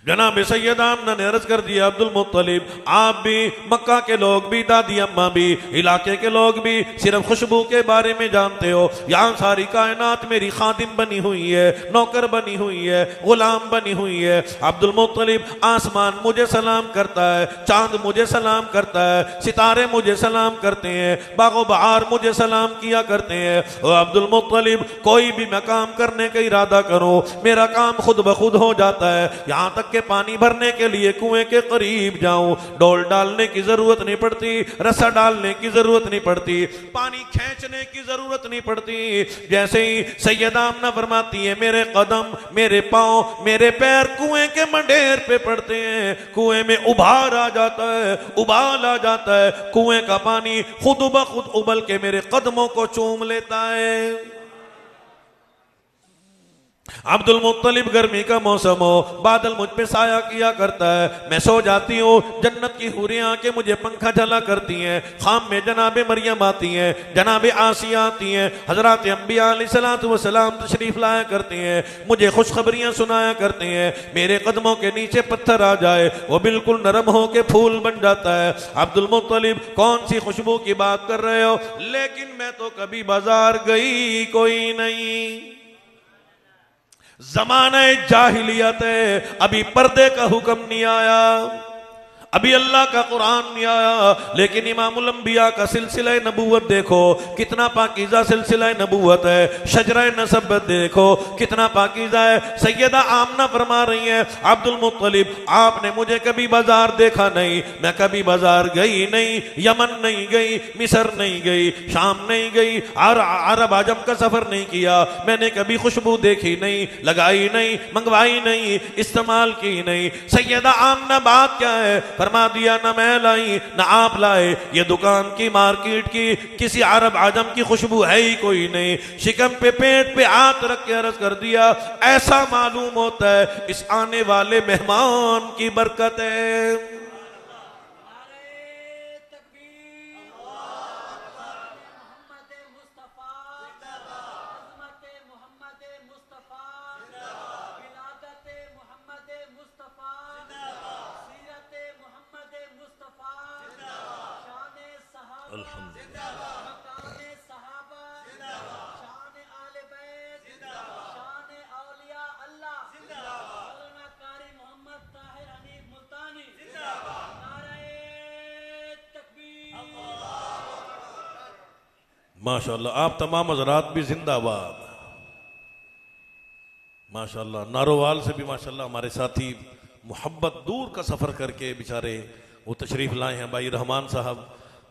जनाब सैयदा आमना ने अर्ज कर दिया, अब्दुल मुत्तलिब, आप भी, मक्का के लोग भी, दादी अम्मा भी, इलाके के लोग भी सिर्फ खुशबू के बारे में जानते हो। यहाँ सारी कायनात मेरी खादिम बनी हुई है, नौकर बनी हुई है, गुलाम बनी हुई है। अब्दुल मुत्तलिब, आसमान मुझे सलाम करता है, चांद मुझे सलाम करता है, सितारे मुझे सलाम करते हैं, बागो बहार मुझे सलाम किया करते हैं। और अब्दुल मुत्तलिब, कोई भी मैं काम करने का इरादा करो, मेरा काम खुद ब खुद हो जाता है। यहाँ तक के पानी भरने के लिए कुएं के करीब जाऊं, डोल डालने की जरूरत नहीं पड़ती, रस्सा डालने की जरूरत नहीं पड़ती, पानी खींचने की जरूरत नहीं पड़ती। जैसे ही सैयदा आमना फरमाती है, मेरे कदम, मेरे पांव, मेरे पैर कुएं के मंडेर पे पड़ते हैं, कुएं में उबार आ जाता है, उबाल आ जाता है, कुएं का पानी खुद ब खुद उबल के मेरे कदमों को चूम लेता है। अब्दुल मुत्तलिब, गर्मी का मौसम हो, बादल मुझ पे साया किया करता है, मैं सो जाती हूँ, जन्नत की हूरियां आके मुझे पंखा झला करती हैं। खाम में जनाबे मरियम आती हैं, जनाबे आसिया आती हैं, हजरत अंबिया अलैहिस्सलातु वस्सलाम तशरीफ लाया करते हैं, मुझे खुशखबरियां सुनाया करते हैं। मेरे कदमों के नीचे पत्थर आ जाए, वो बिल्कुल नरम हो के फूल बन जाता है। अब्दुल मुत्तलिब, कौन सी खुशबू की बात कर रहे हो? लेकिन मैं तो कभी बाजार गई कोई नहीं, ज़माने जाहिलियत है, अभी पर्दे का हुक्म नहीं आया। अभी अल्लाह का कुरान नहीं आया, लेकिन इमामुल अंबिया का सिलसिला नबूवत देखो कितना पाकीज़ा सिलसिला नबूवत है। शजरा नसब देखो कितना पाकीज़ा है। सैयदा आमना फरमा रही है, अब्दुल मुत्तलिब आपने मुझे कभी बाजार देखा नहीं, मैं कभी बाजार गई नहीं, यमन नहीं गई, मिस्र नहीं गई, शाम नहीं गई, अरब आजम का सफर नहीं किया, मैंने कभी खुशबू देखी नहीं, लगाई नहीं, मंगवाई नहीं, इस्तेमाल की नहीं। सैयदा आमना बात क्या है? फरमा दिया ना मैं लाई ना आप लाए, ये दुकान की मार्केट की किसी अरब आजम की खुशबू है ही कोई नहीं। शिकम पे पेट पे हाथ रख के अर्ज कर दिया, ऐसा मालूम होता है इस आने वाले मेहमान की बरकत है। माशाअल्लाह आप तमाम हजरात भी जिंदाबाद। माशाअल्लाह नारोवाल से भी माशाअल्लाह हमारे साथी मोहब्बत दूर का सफ़र करके बेचारे वो तशरीफ़ लाए हैं। भाई रहमान साहब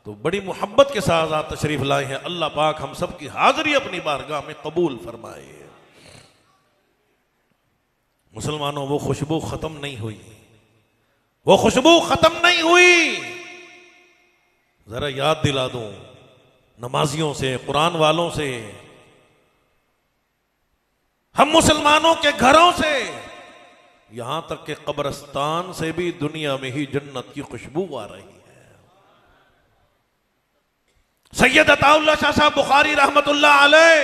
तो बड़ी मोहब्बत के साथ आप तशरीफ़ लाए हैं। अल्लाह पाक हम सब की हाज़िरी अपनी बारगाह में कबूल फरमाए। मुसलमानों वो खुशबू ख़त्म नहीं हुई, वो खुशबू ख़त्म नहीं हुई। ज़रा याद दिला दूं नमाजियों से, कुरान वालों से, हम मुसलमानों के घरों से, यहां तक के कब्रिस्तान से भी दुनिया में ही जन्नत की खुशबू आ रही है। सैयद अताउल्लाह शाह साहब बुखारी रहमतुल्लाह अलैह,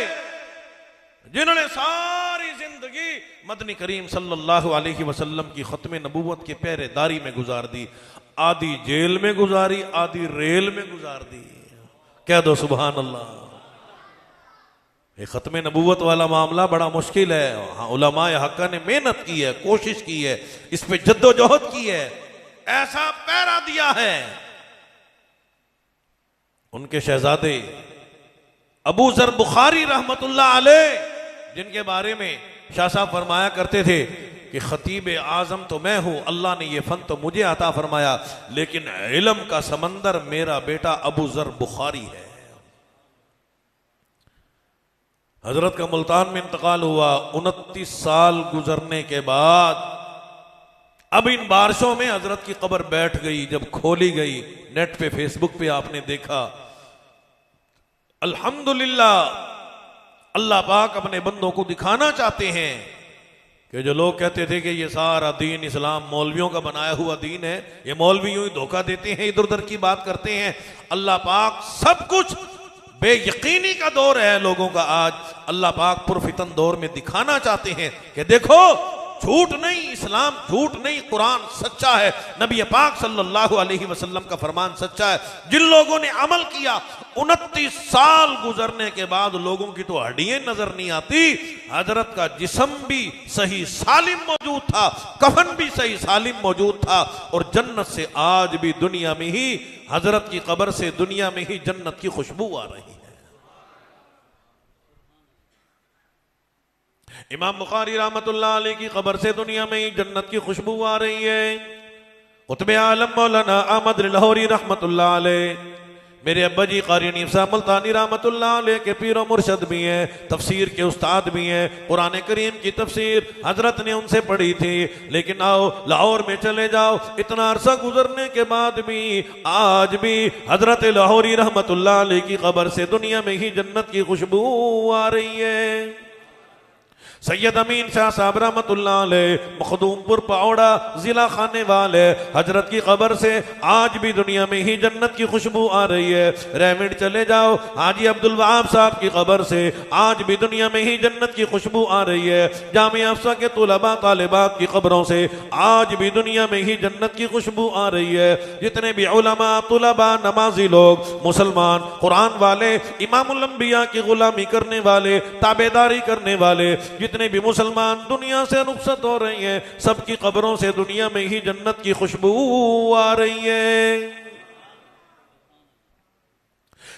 जिन्होंने सारी जिंदगी मदनी करीम सल्लल्लाहु अलैहि वसल्लम की खत्म नबूवत की पहरेदारी में गुजार दी, आधी जेल में गुजारी, आधी रेल में गुजार दी। कह दो सुभान अल्लाह। ये खत्म नबूवत वाला मामला बड़ा मुश्किल है। हाँ, उलमाए हक्का ने मेहनत की है, कोशिश की है, इस पे जद्दोजहद की है, ऐसा पैरा दिया है। उनके शहजादे अबू जर बुखारी रहमतुल्लाह अलैह, जिनके बारे में शाह साहब फरमाया करते थे कि खतीब आजम तो मैं हूं, अल्लाह ने ये फन तो मुझे अता फरमाया, लेकिन इल्म का समंदर मेरा बेटा अबू जर बुखारी है। हजरत का मुल्तान में इंतकाल हुआ 29 साल गुजरने के बाद। अब इन बारिशों में हजरत की कब्र बैठ गई। जब खोली गई, नेट पे फेसबुक पे आपने देखा, अल्हम्दुलिल्लाह अल्लाह पाक अपने बंदों को दिखाना चाहते हैं कि जो लोग कहते थे कि ये सारा दीन इस्लाम मौलवियों का बनाया हुआ दीन है, ये मौलवी यूं ही धोखा देते हैं, इधर उधर की बात करते हैं। अल्लाह पाक सब कुछ, बेयकीनी का दौर है लोगों का आज, अल्लाह पाक पुरफितन दौर में दिखाना चाहते हैं कि देखो झूठ नहीं, इस्लाम झूठ नहीं, कुरान सच्चा है, नबी पाक सल्लल्लाहु अलैहि वसल्लम का फरमान सच्चा है। जिन लोगों ने अमल किया, 29 साल गुजरने के बाद लोगों की तो हड्डियां नजर नहीं आती, हजरत का जिस्म भी सही सालिम मौजूद था, कफन भी सही सालिम मौजूद था, और जन्नत से आज भी दुनिया में ही, हजरत की कब्र से दुनिया में ही जन्नत की खुशबू आ रही है। इमाम बुखारी रहमतुल्लाह अलैह की कब्र से दुनिया में ही जन्नत की खुशबू आ रही है। कुतुब आलम मौलाना अहमद लाहौरी रहमतुल्लाह अलैह, मेरे अब्बा जी कारी नीफ साहब मुल्तानी रहमतुल्लाह अलैह के पीर मुर्शद भी हैं, तफसीर के उस्ताद भी हैं। कुरान करीम की तफसीर हजरत ने उनसे पढ़ी थी, लेकिन आओ लाहौर में चले जाओ, इतना अरसा गुजरने के बाद भी आज भी हजरत लाहौरी रहमतुल्लाह अलैह की कब्र से दुनिया में ही जन्नत की खुशबू आ रही है। सैयद अमीन शाह साहब रहमतुल्लाह अलैह मखदूमपुर पाओड़ा जिला खाने वाले, हजरत की कब्र से आज भी दुनिया में ही जन्नत की खुशबू आ रही है। रेमिड चले जाओ, हाजी अब्दुल वहाब साहब की कब्र से आज भी दुनिया में ही जन्नत की खुशबू आ रही है। जामिया अफसा के तुलबा तालिबात की कब्रों से आज भी दुनिया में ही जन्नत की खुशबू आ रही है। जितने भी उलमा, तुलबा, नमाजी लोग, मुसलमान, कुरान वाले, इमामुल अंबिया की गुलामी करने वाले, ताबेदारी करने वाले, जितने भी मुसलमान दुनिया से रुखसत हो रही हैं, सबकी कब्रों से दुनिया में ही जन्नत की खुशबू आ रही है।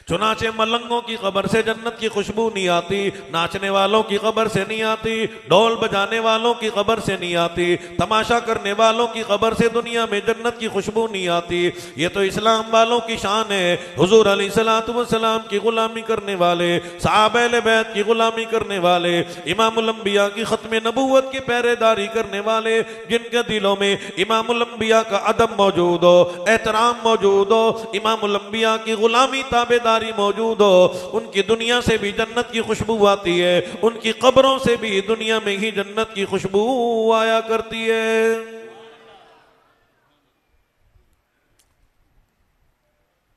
चुनाचे मलंगों की कब्र से जन्नत की खुशबू नहीं आती, नाचने वालों की कब्र से नहीं आती, ढोल बजाने वालों की कब्र से नहीं आती, तमाशा करने वालों की कब्र से दुनिया में जन्नत की खुशबू नहीं आती। ये तो इस्लाम वालों की शान है। हुजूर अलैहिस्सलातु वस्सलाम की गुलामी करने वाले, सहाबा अहले बैत की गुलामी करने वाले, इमामुल अंबिया की खत्म नबूवत की पहरेदारी करने वाले, जिनके दिलों में इमामुल अंबिया का अदब मौजूद हो, एहतराम मौजूद हो, इमामुल अंबिया की गुलामी ताबेदारी मौजूद हो, उनकी दुनिया से भी जन्नत की खुशबू आती है, उनकी कब्रों से भी दुनिया में ही जन्नत की खुशबू आया करती है।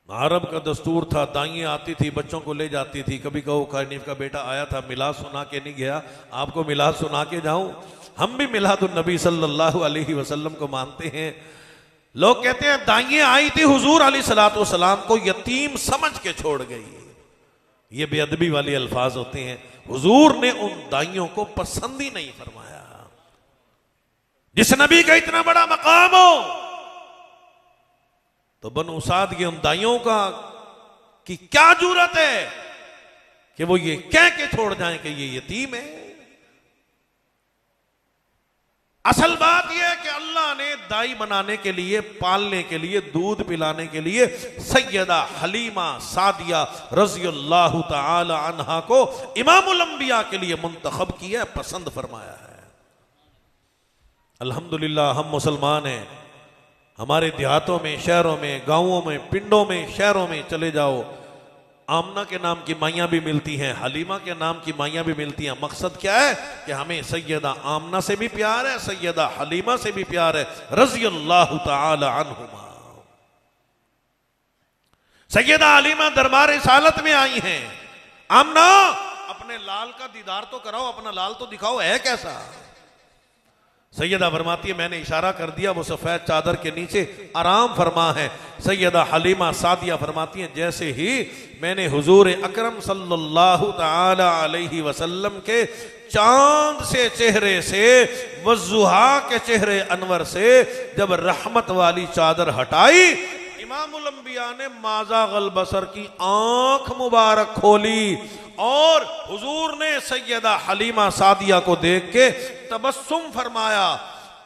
अरब का दस्तूर था, दाइयां आती थी, बच्चों को ले जाती थी। कभी कहो कानिफ का बेटा आया था, मिलाद सुना के नहीं गया, आपको मिलाद सुना के जाऊं। हम भी मिलादुन नबी सल्लल्लाहु अलैहि वसल्लम को मानते हैं। लोग कहते हैं दाइयां आई थी, हुजूर अलैहिस्सलातु वस्सलाम को यतीम समझ के छोड़ गई। ये बेअदबी वाले अल्फाज होते हैं। हुजूर ने उन दाइयों को पसंद ही नहीं फरमाया। जिस नबी का इतना बड़ा मकाम हो, तो बनु साद के उन दाइयों का कि क्या जरूरत है कि वो ये कह के छोड़ जाएं कि ये यतीम है। असल बात यह है कि अल्लाह ने दाई बनाने के लिए, पालने के लिए, दूध पिलाने के लिए सैयदा हलीमा सादिया रज़ियल्लाहु ताला अन्हा को इमामुल अंबिया के लिए मुंतखब किया, पसंद फरमाया है। अल्हम्दुलिल्लाह हम मुसलमान हैं। हमारे देहातों में, शहरों में, गांवों में, पिंडों में, शहरों में चले जाओ, आमना के नाम की माइयां भी मिलती हैं, हलीमा के नाम की माइयां भी मिलती हैं। मकसद क्या है कि हमें सैयदा आमना से भी प्यार है, सैयदा हलीमा से भी प्यार है, रज़ियल्लाहु ताला अन्हुमा। सैयदा हलीमा दरबार रिसालत में आई हैं। आमना, अपने लाल का दीदार तो कराओ, अपना लाल तो दिखाओ, है कैसा। सैयदा फरमाती है, मैंने इशारा कर दिया, वो सफेद चादर के नीचे आराम फरमा है। सैयदा हलीमा सादिया फरमाती हैं, जैसे ही मैंने हुजूर अकरम सल्लल्लाहु ताला अलैहि वसल्लम के चांद से चेहरे से, वज़ुहा के चेहरे अनवर से जब रहमत वाली चादर हटाई, इमामुल अंबिया ने माज़ागल बसर की आंख मुबारक खोली और हुजूर ने सैयदा हलीमा सादिया को देख के तबस्सुम फरमाया।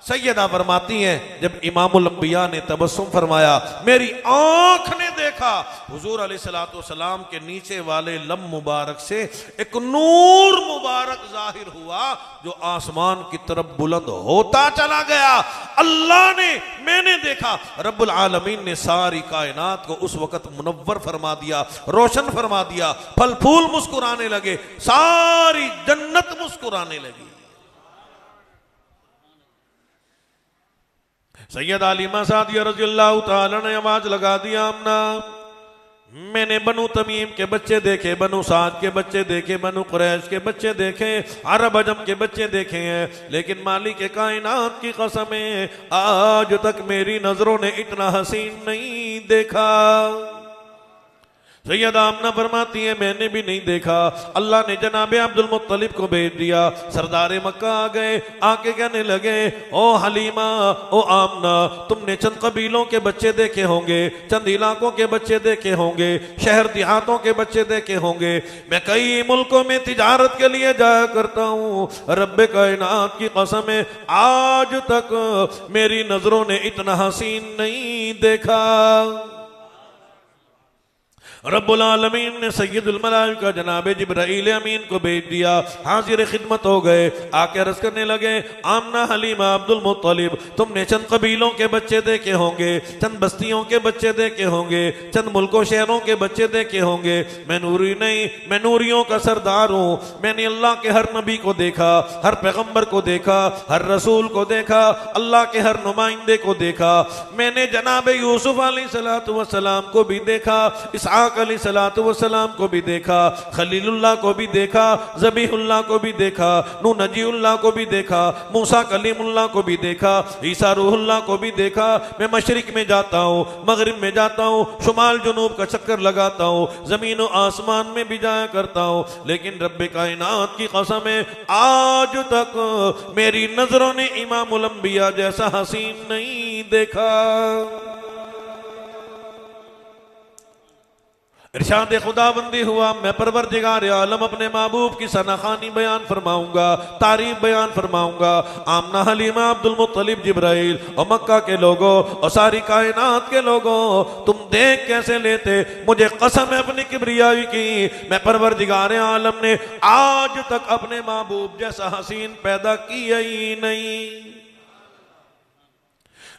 सैयदा फरमाती हैं, जब इमामुल अंबिया ने तबस्सुम फरमाया, मेरी आंख ने देखा हुजूर अलैहिस्सलातु वस्सलाम के नीचे वाले लब मुबारक से एक नूर मुबारक जाहिर हुआ जो आसमान की तरफ बुलंद होता चला गया। अल्लाह ने, मैंने देखा, रब्बुल आलमीन ने सारी कायनात को उस वक्त मुनव्वर फरमा दिया, रोशन फरमा दिया। फल फूल मुस्कुराने लगे, सारी जन्नत मुस्कुराने लगी। सैयदा हलीमा सादिया रज़ियल्लाहु ताला ने आवाज लगा दिया, आमना, मैंने बनु तमीम के बच्चे देखे, बनु साद के बच्चे देखे, बनु कुरैश के बच्चे देखे, अरब अजम के बच्चे देखे हैं, लेकिन मालिक कायनात की कसम है, आज तक मेरी नजरों ने इतना हसीन नहीं देखा। सैयदा आमना फरमाती है, मैंने भी नहीं देखा। अल्लाह ने जनाब अब्दुल मुत्तलिब को भेज दिया। सरदार मक्का आ गए, आके कहने लगे, ओ हलीमा, ओ आमना, तुमने चंद कबीलों के बच्चे देखे होंगे, चंद इलाकों के बच्चे देखे होंगे, शहर देहातों के बच्चे देखे होंगे। मैं कई मुल्कों में तिजारत के लिए जाया करता हूँ, रब्बे कायनात की कसम है, आज तक मेरी नजरों ने इतना हसीन नहीं देखा। रब्बुल आलमीन ने सैयदुल मलाइका जनाबे जिब्राईल अमीन को भेज दिया। हाजिर खिदमत हो गए, आके अर्ज करने लगे, आमना, हलीमा, अब्दुल मुत्तलिब, तुमने चंद कबीलों के बच्चे देखे होंगे, चंद बस्तियों के बच्चे देखे होंगे, चंद मुल्कों शहरों के बच्चे देखे होंगे। मैं नूरी नहीं, मैं नूरियों का सरदार हूँ। मैंने अल्लाह के हर नबी को देखा, हर पैगम्बर को देखा, हर रसूल को देखा, अल्लाह के हर नुमाइंदे को देखा। मैंने जनाब यूसुफ अलैहिस्सलातु वस्सलाम को भी देखा, इसहाक इसहाक अलैहिस्सलातु वस्सलाम को भी देखा, खलीलुल्लाह को भी देखा, ज़बीहुल्लाह को भी देखा, नूह नजीउल्लाह को भी देखा, मूसा कलीमुल्लाह को भी देखा, ईसा रूहुल्लाह को भी देखा। मैं मशरिक में जाता हूँ, मगरिब में जाता हूँ, शुमाल जुनूब का चक्कर लगाता हूँ, जमीन और आसमान में भी जाया करता हूँ, लेकिन रब्बे कायनात की कसम है आज तक मेरी नजरों ने इमामुल अंबिया जैसा हसीन नहीं देखा। इरशाद खुदाबंदी हुआ, मैं परवरदिगार आलम अपने महबूब की सनाखानी बयान फरमाऊंगा, तारीफ बयान फरमाऊंगा। आमना, हलीमा, अब्दुल मुत्तलिब, जिब्राइल और मक्का के लोगों और सारी कायनात के लोगों, तुम देख कैसे लेते, मुझे कसम है अपनी किब्रियाई की, मैं परवरदिगार आलम ने आज तक अपने महबूब जैसा हसीन पैदा किया ही नहीं।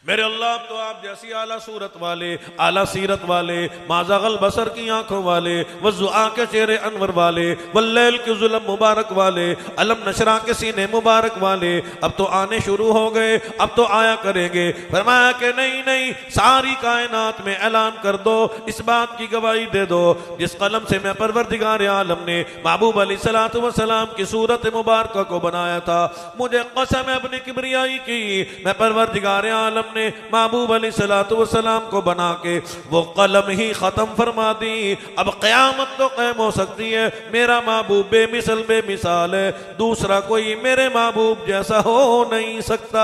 मेरे अल्लाह तो आप जैसी आला सूरत वाले, आला सीरत वाले, माज़ागल बसर की आंखों वाले, वज़ुआ के चेहरे अनवर वाले, वल्लैल के ज़ुल्म मुबारक वाले, अलम नशरा के सीने मुबारक वाले अब तो आने शुरू हो गए, अब तो आया करेंगे। फरमाया कि नहीं नहीं, सारी कायनात में ऐलान कर दो, इस बात की गवाही दे दो, जिस कलम से मैं परवरदिगार आलम ने महबूब अलैहिस्सलातु वस्सलाम की सूरत मुबारक को बनाया था, मुझे कसम है अपनी किब्रियाई की, मैं परवरदिगार आलम ने महबूब अलैहिस्सलातु वस्सलाम को बना के वो कलम ही खत्म फरमा दी। अब क़यामत तो क़ायम हो सकती है, मेरा महबूब बेमिसल बेमिसाल है, दूसरा कोई मेरे महबूब जैसा हो नहीं सकता।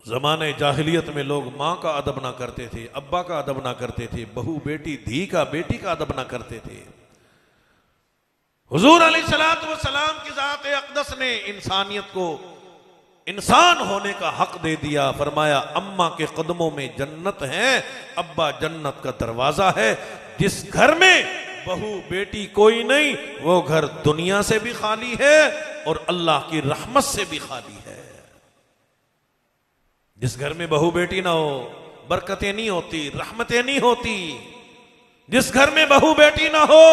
ज़माने जाहिलियत में लोग माँ का अदब ना करते थे, अब्बा का अदब ना करते थे, बहू बेटी धी का बेटी का अदब ना करते थे। हुजूर अलैहिस्सलातु वस्सलाम की ज़ात अक़दस ने इंसानियत को इंसान होने का हक दे दिया। फरमाया, अम्मा के कदमों में जन्नत है, अब्बा जन्नत का दरवाजा है। जिस घर में बहू बेटी कोई नहीं, वो घर दुनिया से भी खाली है और अल्लाह की रहमत से भी खाली है। जिस घर में बहू बेटी ना हो, बरकतें नहीं होती, रहमतें नहीं होती। जिस घर में बहू बेटी ना हो,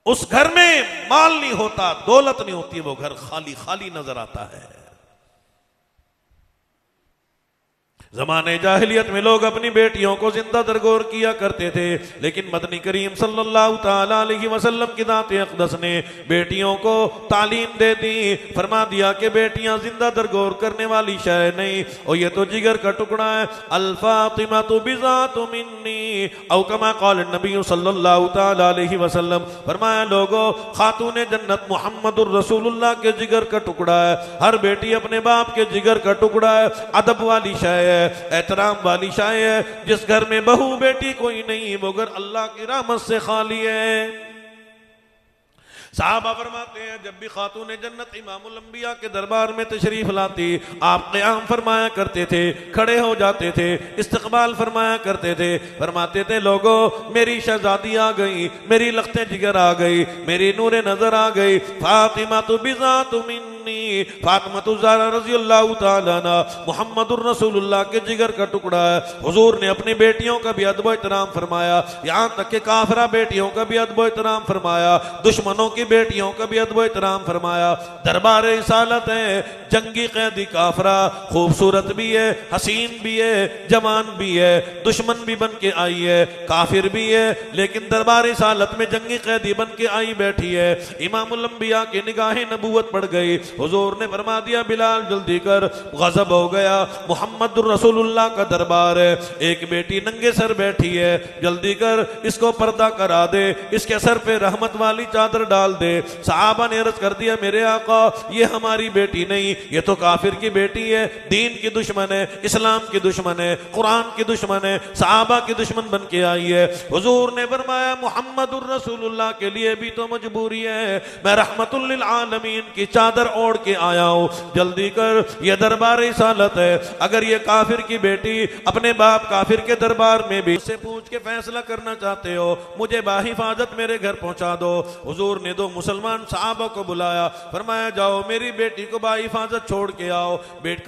उस घर में माल नहीं होता, दौलत नहीं होती, वो घर खाली खाली नजर आता है। ज़माने जाहिलियत में लोग अपनी बेटियों को जिंदा दरगोर किया करते थे, लेकिन मदनी करीम सल्लल्लाहु ताला अलैहि वसल्लम की दात अक़दस ने बेटियों को तालीम दे दी। फरमा दिया कि बेटियां जिंदा दरगोर करने वाली शय नहीं, और ये तो जिगर का टुकड़ा है। अल फातिमातु बिज़ातु मिन्नी औ कमा क़ाल नबी सल्लल्लाहु ताला अलैहि वसल्लम। फरमाया, लोगों, खातून जन्नत मुहम्मदुर रसूलुल्लाह के जिगर का टुकड़ा है। हर बेटी अपने बाप के जिगर का टुकड़ा है, अदब वाली शय है, एहतराम वाली शाय है। जिस घर में बहू बेटी कोई नहीं, वो घर अल्लाह की रहमत से खाली है। साहबा फरमाते हैं, जब भी खातून जन्नत इमामुल अंबिया के दरबार में तशरीफ लाती, आप क़याम फरमाया करते थे, खड़े हो जाते थे, इस्तक़बाल फरमाया करते थे। फरमाते थे, लोगों, मेरी शहजादी आ गई, मेरी लख्ते जिगर आ गई, मेरी नूरे नजर आ गई। फातिमा तो बिज़ातु मिन्नी, फातिमा तो ज़हरा रज़ियल्लाहु ताला अन्हा मुहम्मदुर रसूलुल्लाह के जिगर का टुकड़ा है। हुजूर ने अपनी बेटियों का भी अदब एहतराम फरमाया, यहाँ तक कि काफिरा बेटियों का भी अदब एहतराम फरमाया, दुश्मनों की बेटियों का भी अदब एहतराम फरमाया। दरबार रिसालत है, जंगी कैदी काफिरा, खूबसूरत भी है, हसीन भी है, जवान भी है, दुश्मन भी बन के आई है, काफिर भी है, लेकिन दरबार रिसालत में जंगी कैदी बन के आई बैठी है। इमामुल अंबिया की निगाहें नबूवत पड़ गई। हुजूर ने फरमा दिया, बिलाल जल्दी कर, गजब हो गया, मुहम्मदुर रसूलुल्लाह का दरबार है, एक बेटी नंगे सर बैठी है, जल्दी कर, इसको पर्दा करा दे, इसके सर पे रहमत वाली चादर डाल दे। सहाबा ने अर्ज कर दिया, मेरे आका, ये हमारी बेटी नहीं, ये तो काफिर की बेटी है, दीन की दुश्मन है, इस्लाम की दुश्मन है, कुरान की दुश्मन है, सहाबा की दुश्मन बन के आई है। हुजूर ने फरमाया, मुहम्मदुर रसूलुल्लाह के लिए भी तो मजबूरी है, मैं रहमतुल लिल आलमीन की चादर ओढ़ के आया हूं, जल्दी कर, ये दरबार रिसालत है। अगर ये काफिर की बेटी अपने बाप काफिर के दरबार में भी उससे पूछ के फैसला करना चाहते हो, मुझे बाहिफाजत मेरे घर पहुंचा दो। हुजूर ने दो मुसलमान साहबा को बुलाया, फरमाया, जाओ मेरी बेटी को बाहिफाजत छोड़ के आओ।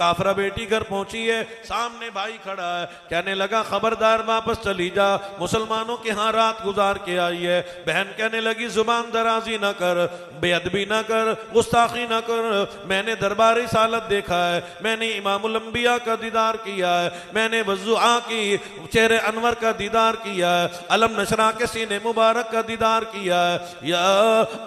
काफिरा बेटी घर पहुंची है, सामने भाई खड़ा है, कहने लगा, खबरदार वापस चली जा, मुसलमानों के यहाँ रात गुजार के आई है। बहन कहने लगी, जुबान दराजी ना कर, बेअदबी ना कर, गुस्ताखी ना कर, मैंने दरबार रिसालत देखा है, मैंने इमामुल अंबिया का दीदार किया है, मैंने वज़ुआ की चेहरे अनवर का दीदार किया है, अलम नशरा के सीने मुबारक का दीदार किया है। या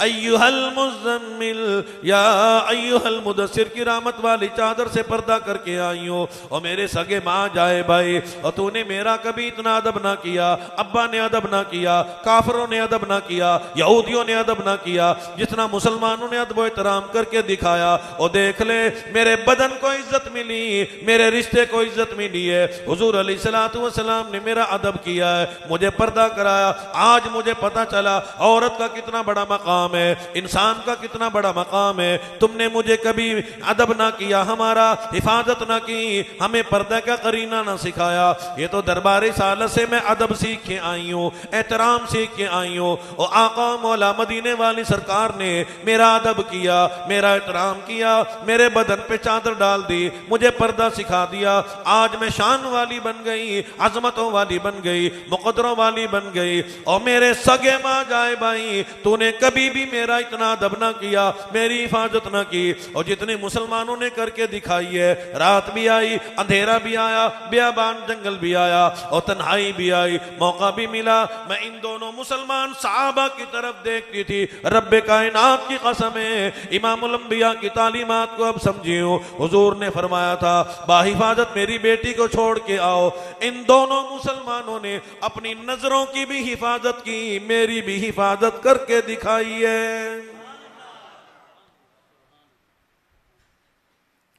अय्युहल मुज़म्मिल, या अय्युहल मुदस्सिर की रहमत वाली चादर से पर्दा करके आई हो। और मेरे सगे माँ जाए भाई, और तूने मेरा कभी इतना अदब ना किया, अब्बा ने अदब ना किया, काफरों ने अदब ना किया, यहूदियों ने अदब ना किया, जितना मुसलमानों ने अदब एहतराम करके दिखाया। और देख ले मेरे बदन को इज्जत मिली, मेरे रिश्ते को इज्जत मिली है। हुजूर अलैहिस्सलातु वस्सलाम ने मेरा अदब किया है, मुझे पर्दा कराया। आज मुझे पता चला औरत का कितना बड़ा मकाम है, इंसान का कितना बड़ा मकाम है। तुमने मुझे कभी अदब ना किया, हमारा हिफाजत ना की, हमें पर्दा का करीना ना सिखाया। ये तो दरबार रिसालत से मैं अदब सीख के आई हूँ, एहतराम सीख के आई हूँ। और आका मौला मदीने वाली सरकार ने मेरा अदब किया, मेरा एहतराम किया, मेरे बदन पे चादर डाल दी, मुझे पर्दा सिखा दिया। आज मैं शान वाली बन गई, अजमतों वाली बन गई, मुकद्दरों वाली बन गई। और मेरे सगे माँ जाए भाई, तूने कभी भी मेरा इतना अदब ना किया, मेरी हिफाजत ना की। और जितने मुसलमानों ने करके दिखाई है, रात भी आई, अंधेरा भी आया, बियाबान जंगल भी आया, और तन्हाई भी आई, मौका भी मिला। मैं इन दोनों मुसलमान सहाबा की तरफ देखती थी। रब्बे कायनात की कसम है, इमामुल अंबिया की तालीमात को अब समझियो। हुजूर ने फरमाया था, बाहिफाजत मेरी बेटी को छोड़ के आओ। इन दोनों मुसलमानों ने अपनी नजरों की भी हिफाजत की, मेरी भी हिफाजत करके दिखाई है।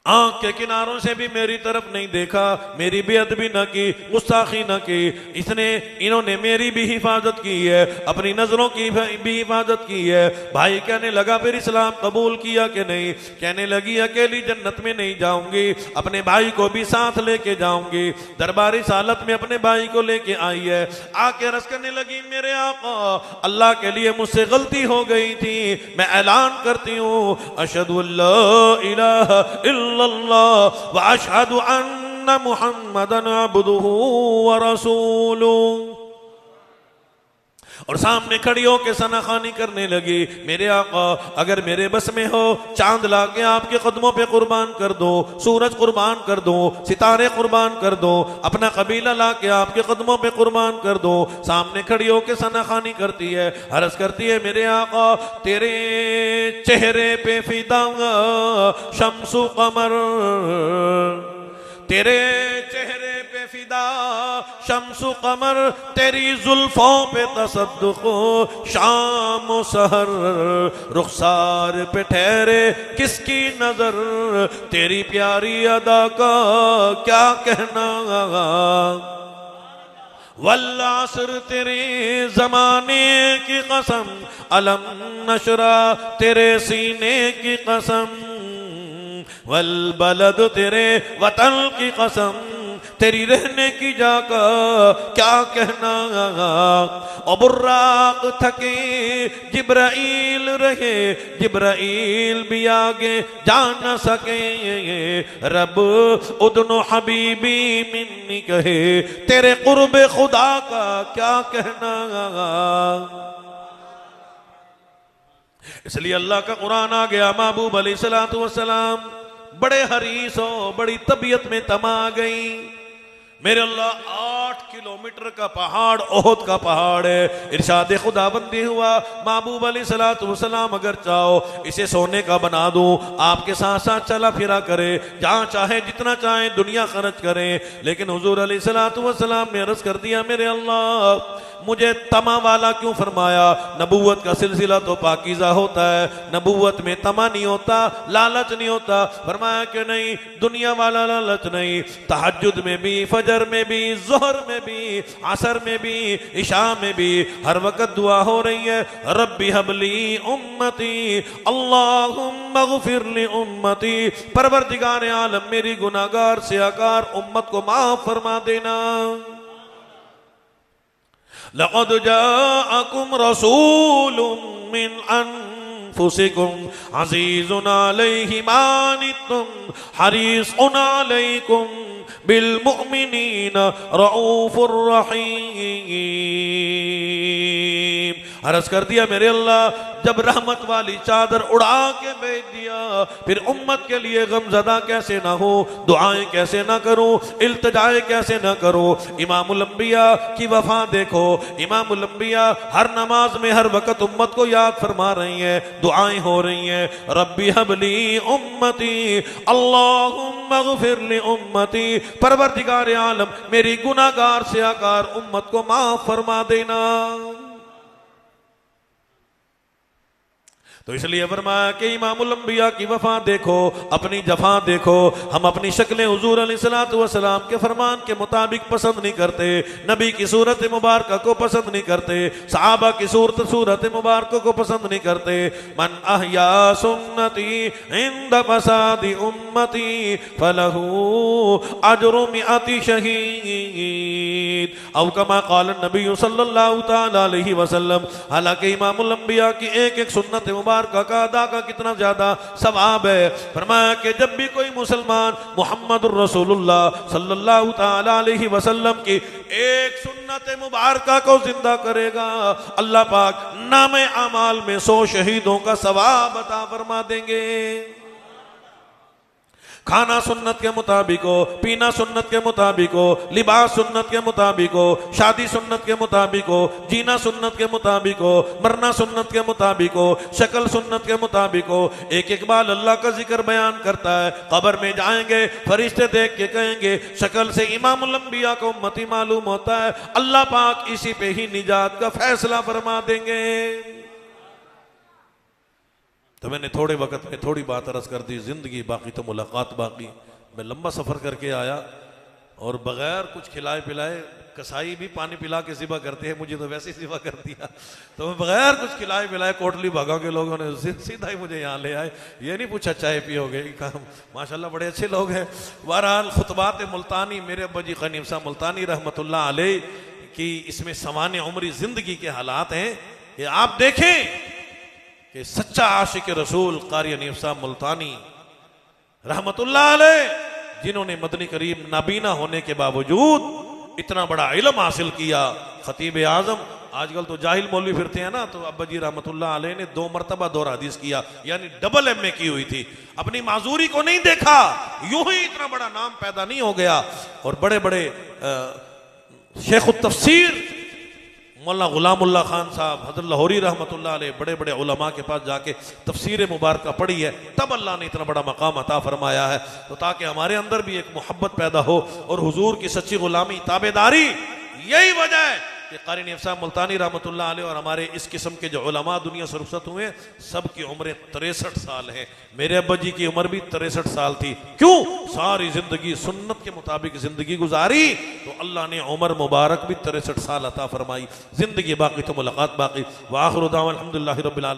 आंख के किनारों से भी मेरी तरफ नहीं देखा, मेरी बेअदबी न की, गुस्ताखी न की। इन्होंने मेरी भी हिफाजत की है, अपनी नजरों की भी हिफाजत की है। भाई कहने लगा फिर इस्लाम कबूल किया कि नहीं? कहने लगी अकेली जन्नत में नहीं जाऊंगी, अपने भाई को भी साथ लेके जाऊंगी। दरबारी सालत में अपने भाई को लेके आई है। आके अर्ज करने लगी, मेरे आका, अल्लाह के लिए मुझसे गलती हो गई थी, मैं ऐलान करती हूँ अशहदु अल्ला इलाहा इल्लल्लाह व अशहदु अन्ना मुहम्मदन अब्दुहु व रसूलुहु। और सामने खड़ी होकर सनाखानी करने लगी, मेरे आका अगर मेरे बस में हो, चांद लाके आपके कदमों पे कुर्बान कर दो, सूरज कुर्बान कर दो, सितारे कुर्बान कर दो, अपना कबीला लाके आपके कदमों पे कुर्बान कर दो। सामने खड़ी होकर सनाखानी करती है, अर्ज करती है, मेरे आका तेरे चेहरे पे फिदा शम्सु कमर, तेरे चेहरे पे फिदा शम्सु कमर, तेरी जुल्फों पे तसद्दुक़ शाम सहर, रुखसार पे ठहरे किसकी नजर, तेरी प्यारी अदा का क्या कहना। वल्लासर तेरे जमाने की कसम, अलम नशरा तेरे सीने की कसम, वल बलद तेरे वतन की कसम, तेरी रहने की जाका क्या कहना। और बुर्राक थके जिब्राइल रहे, जिब्राइल भी आगे जा न सके, रब उदनो हबीबी मिन्नी कहे, तेरे कुर्ब खुदा का क्या कहना। इसलिए अल्लाह का कुरान आ गया, महबूब अलैहिस्सलातु वस्सलाम बड़े हरीस हो, बड़ी तबीयत में तमा गई। मेरे अल्लाह 8 किलोमीटर का पहाड़, ओहद का पहाड़ है, इरशाद खुदाबंदी हुआ, महबूब अलैहिस्सलातु वस्सलाम अगर चाहो इसे सोने का बना दूं, आपके साथ साथ चला फिरा करे, जहां चाहे जितना चाहे दुनिया खर्च करे। लेकिन हुजूर अलैहिस्सलातु वस्सलाम ने अर्ज कर दिया, मेरे अल्लाह मुझे तमा वाला क्यों फरमाया? नबूवत का सिलसिला तो पाकीज़ा होता है, नबूवत में तमा नहीं होता, लालच नहीं होता। फरमाया कि नहीं, दुनिया वाला लालच नहीं, तहज्जुद में भी, फजर में भी, ज़ोहर में भी, असर में भी, इशा में भी हर वक्त दुआ हो रही है, रब्बी हबली उम्मती अल्लाहुम्मा ग़फ़िरली उम्मती, परवरदिगार आलम मेरी गुनाहगार से आकार उम्मत को माफ फरमा देना। लक़द जाअकुम रसूलुम मिन अनफुसिकुम अज़ीज़ुन अलैहि मा अनित्तुम हरीसुन अलैकुम बिल मुमिनीना रऊफुर रहीम। अर्ज कर दिया मेरे अल्लाह, जब रहमत वाली चादर उड़ा के भेज दिया, फिर उम्मत के लिए गमज़दा कैसे ना हो, दुआएं कैसे ना करूं, इल्तिजाएं कैसे ना करूं। इमामुल अंबिया की वफा देखो, इमामुल अंबिया हर नमाज में हर वक्त उम्मत को याद फरमा रही हैं, दुआएं हो रही हैं, रब्बी हबली उम्मती अल्लाहुम्मा गफिर ली उम्मती, परवरदिगार आलम मेरी गुनाहगार से आकार उम्मत को माफ फरमा देना। तो इसलिए फरमाया कि इमामुल अंबिया की वफा देखो, अपनी जफा देखो। हम अपनी शक्लें हुजूर अलैहिस्सलातु वस्सलाम के फरमान के मुताबिक पसंद नहीं करते, नबी की सूरत मुबारक को पसंद नहीं करते, सहाबा की सूरत मुबारक को पसंद नहीं करते। मन अहया सुन्नती इंद फसादी उम्मती फलहू अजरु मिअती शहीद औ कमा क़ाल नबी सल्लल्लाहु तआला अलैहि वसल्लम। हालांकि इमामुल अंबिया की एक एक सुन्नत मुबारक का अदा का कितना ज्यादा सवाब है। फरमाया कि जब भी कोई मुसलमान मुहम्मदुर रसूलुल्लाह सल्लल्लाहु तआला अलैहि वसल्लम की एक सुन्नत मुबारक को जिंदा करेगा, अल्लाह पाक नामे अमाल में 100 शहीदों का सवाब अता फरमा देंगे। खाना सुन्नत के मुताबिक हो, पीना सुन्नत के मुताबिक हो, लिबास सुन्नत के मुताबिक हो, शादी सुन्नत के मुताबिक हो, जीना सुन्नत के मुताबिक हो, मरना सुन्नत के मुताबिक हो, शक्ल सुन्नत के मुताबिक हो। एक एक बार अल्लाह का जिक्र बयान करता है, कब्र में जाएंगे फरिश्ते देख के कहेंगे शक्ल से इमामुल अंबिया को उम्मती मालूम होता है, अल्लाह पाक इसी पे ही निजात का फैसला फरमा देंगे। तो मैंने थोड़े वक्त में थोड़ी बात अर्ज कर दी, जिंदगी बाकी तो मुलाकात बाकी। मैं लंबा सफ़र करके आया और बगैर कुछ खिलाए पिलाए, कसाई भी पानी पिला के ज़िबा करते हैं, मुझे तो वैसे ही ज़िबा कर दिया। तो मैं बगैर कुछ खिलाए पिलाए कोटली भागा के लोगों ने सीधा ही मुझे यहाँ ले आए, ये नहीं पूछा चाय पियोगे। माशाल्लाह बड़े अच्छे लोग हैं। बहरहाल खुतबात मुल्तानी मेरे अब्बा जी ग़नीम साहब मुल्तानी रहमतुल्लाह अलैह की इसमें सवाने उम्री ज़िंदगी के हालात हैं। ये आप देखें कि सच्चा आशिक रसूल कारी हनीफ साहब मुल्तानी रहमतुल्लाह अलैह, जिन्होंने मदनी करीम नाबीना होने के बावजूद इतना बड़ा इल्म हासिल किया। खतीब आजम, आजकल तो जाहिल मौलवी फिरते हैं ना, तो अब्बा जी रहमतुल्लाह अलैह ने 2 मरतबा 2 हदीस किया, यानी डबल MA की हुई थी। अपनी माजूरी को नहीं देखा, यूं ही इतना बड़ा नाम पैदा नहीं हो गया। और बड़े बड़े शेख तफसीर मौलाना गुलामुल्लाह खान साहब हज़रत लाहौरी रहमतुल्लाह अलैह, बड़े बड़े उलमा के पास जाके तफसीर मुबारक पढ़ी है, तब अल्लाह ने इतना बड़ा मकाम अता फरमाया है। तो ताकि हमारे अंदर भी एक मोहब्बत पैदा हो और हुजूर की सच्ची गुलामी ताबेदारी, यही वजह है कि कारी हनीफ साहब मुल्तानी रहमतुल्लाह अलैह और हमारे इस किस्म के जो उलमा दुनिया से रुखसत हुए, सब की उम्रें 63 साल है। मेरे अब्बा जी की उम्र भी 63 साल थी। क्यों? सारी जिंदगी सुन्नत के मुताबिक जिंदगी गुजारी, तो अल्लाह ने उम्र मुबारक भी 63 साल अता फरमाई। जिंदगी बाकी तो मुलाकात बाकी। व आखिर दावा अल्हम्दुलिल्लाहि रब्बिल आलमीन।